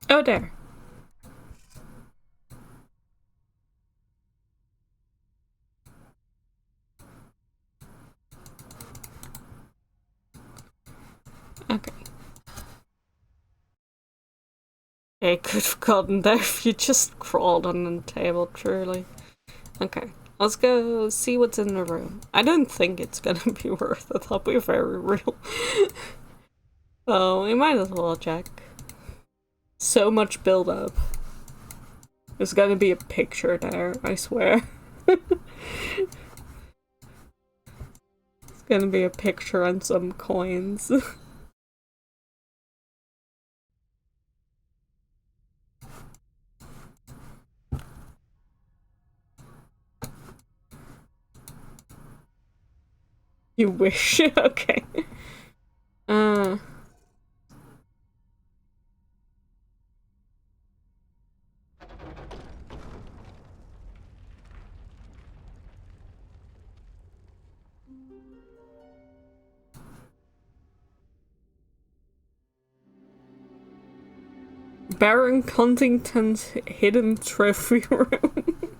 Oh, there. Okay. I could have gotten there if you just crawled on the table, truly. Okay. Let's go see what's in the room. I don't think it's gonna be worth it. I'll be very real. Oh, we might as well check. So much build up. There's gonna be a picture there, I swear. It's gonna be a picture and some coins. You wish? Okay. Baron Contington's hidden trophy room.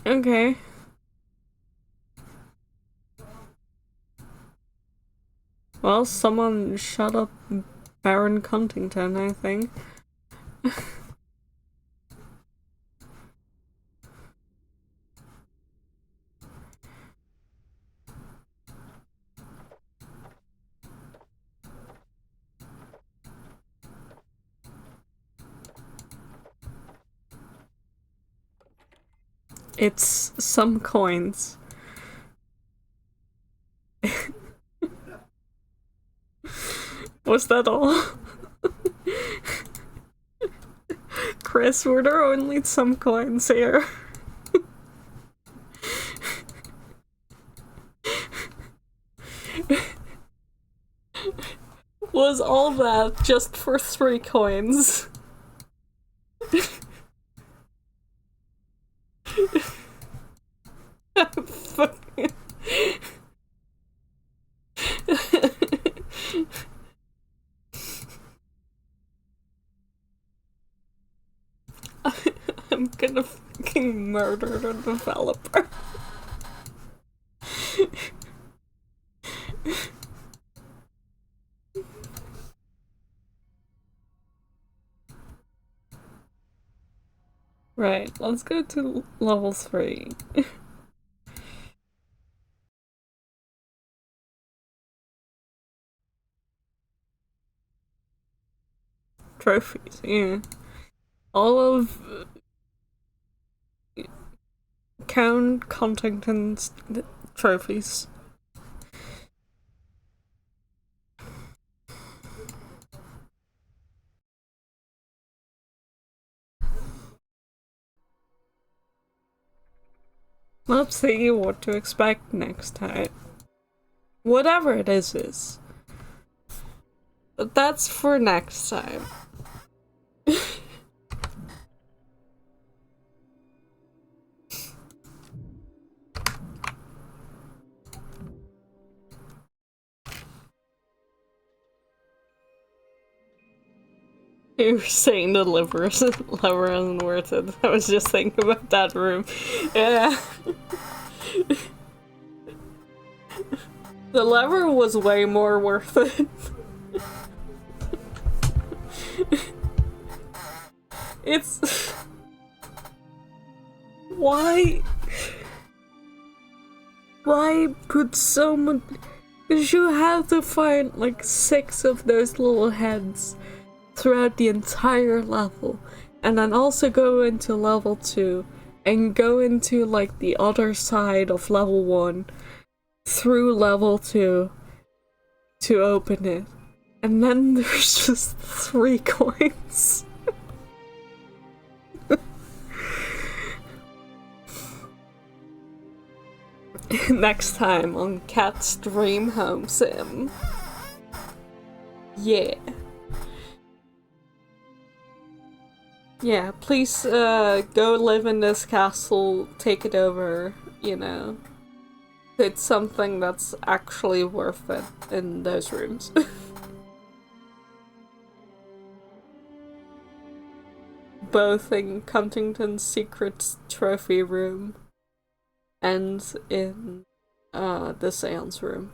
Okay. Well, someone shut up Baron Contington, I think. It's some coins. Was that all? Chris, were there only some coins here? Was all that just for 3 coins? I'm gonna fucking murder the developer. Right, let's go to level 3. Trophies, yeah. All of Count Contington's trophies. Let's see what to expect next time. Whatever it is. But that's for next time. You were saying the lever isn't worth it. I was just thinking about that room. Yeah. The lever was way more worth it. It's... Why put so much... Because you have to find like 6 of those little heads throughout the entire level, and then also go into level 2 and go into like the other side of level 1 through level 2 to open it, and then there's just 3 coins. Next time on Cat's Dream Home Sim. Yeah. Yeah, please go live in this castle, take it over, you know. It's something that's actually worth it in those rooms. Both in Huntington's Secret Trophy Room and in the Seance Room.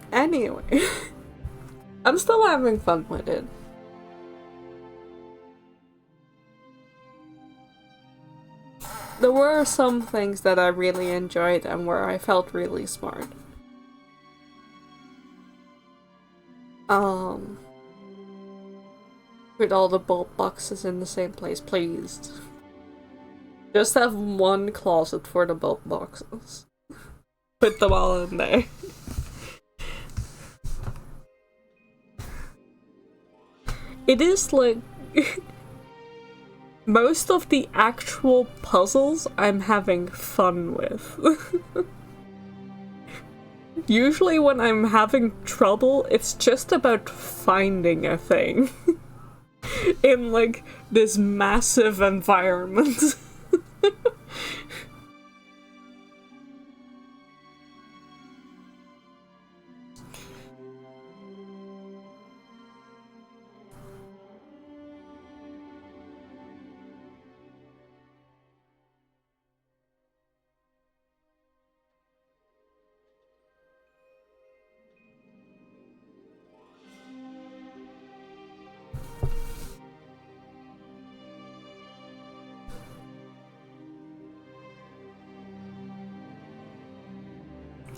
Anyway. I'm still having fun with it. There were some things that I really enjoyed and where I felt really smart. With all the bulb boxes in the same place, please. Just have one closet for the bulb boxes. Put them all in there. It is like... most of the actual puzzles I'm having fun with. Usually when I'm having trouble, it's just about finding a thing. in like this massive environment.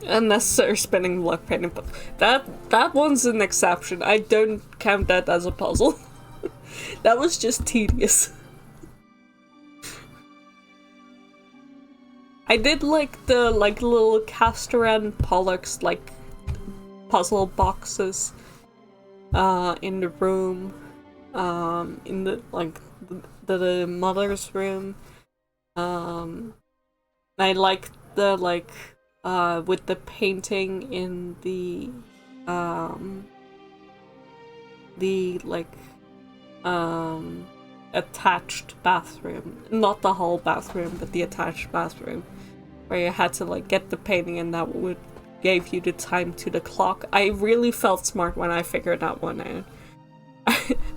Unnecessary spinning block painting, but that one's an exception. I don't count that as a puzzle. That was just tedious. I did like the little Castor and Pollux puzzle boxes in the room, in the mother's room. I liked the with the painting in the attached bathroom. Not the whole bathroom, but the attached bathroom. Where you had to get the painting and that would gave you the time to the clock. I really felt smart when I figured that one out.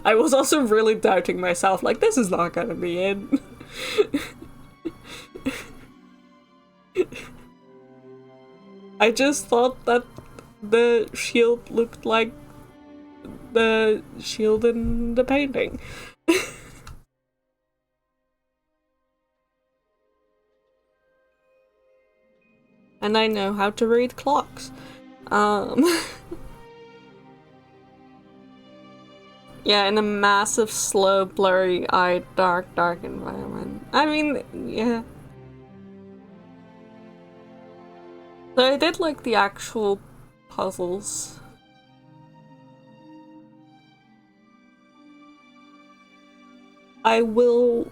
I was also really doubting myself, this is not gonna be it. I just thought that the shield looked like the shield in the painting. And I know how to read clocks. Yeah, in a massive, slow, blurry-eyed, dark environment. I mean, yeah. So I did like the actual puzzles. I will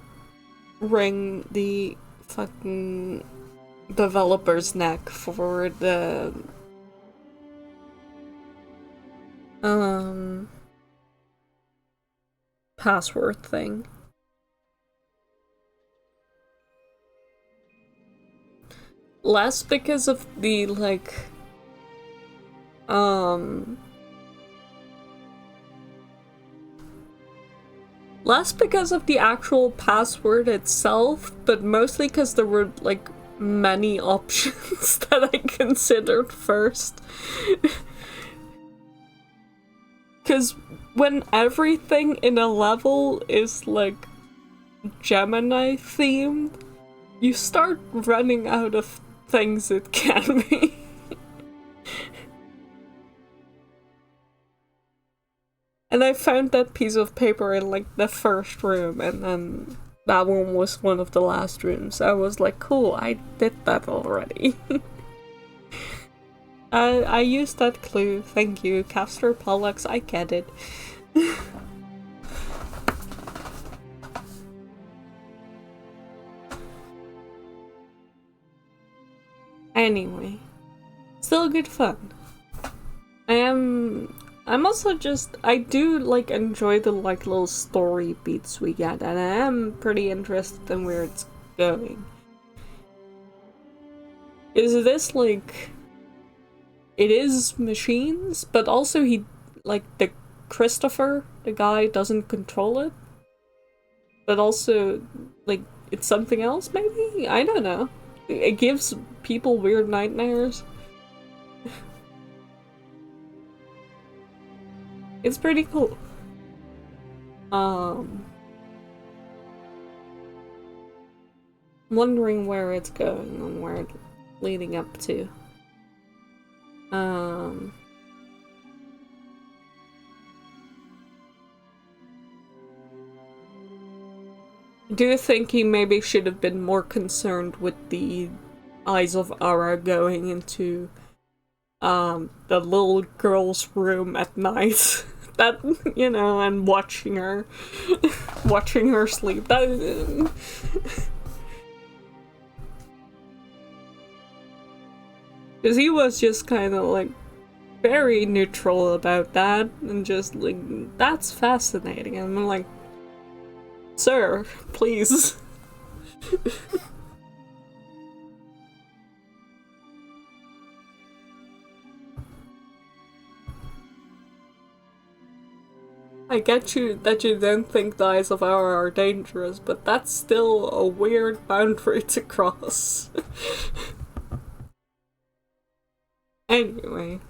wring the fucking developer's neck for the password thing. Less because of the less because of the actual password itself, but mostly because there were many options that I considered first. Because when everything in a level is Gemini themed, you start running out of things it can be. And I found that piece of paper in the first room, and then that one was one of the last rooms. I was like, cool, I did that already. I used that clue, thank you. Castor Pollux, I get it. Anyway, still good fun. I'm also just, I do enjoy the little story beats we get, and I am pretty interested in where it's going. Is this it is machines, but also he, the Christopher, the guy, doesn't control it? But also, it's something else maybe? I don't know. It gives people weird nightmares. It's pretty cool. Wondering where it's going and where it's leading up to. Do you think he maybe should have been more concerned with the Eyes of Ara going into the little girl's room at night? That, and watching her sleep. That because he was just kind of very neutral about that, and just that's fascinating. And I'm like, Sir, please. I get you that you don't think the Eyes of Ara are dangerous, but that's still a weird boundary to cross. Anyway.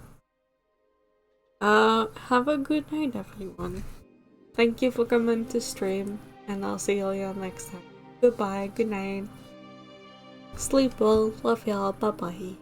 Have a good night, everyone. Thank you for coming to stream, and I'll see y'all next time. Goodbye, good night. Sleep well, love y'all, bye bye.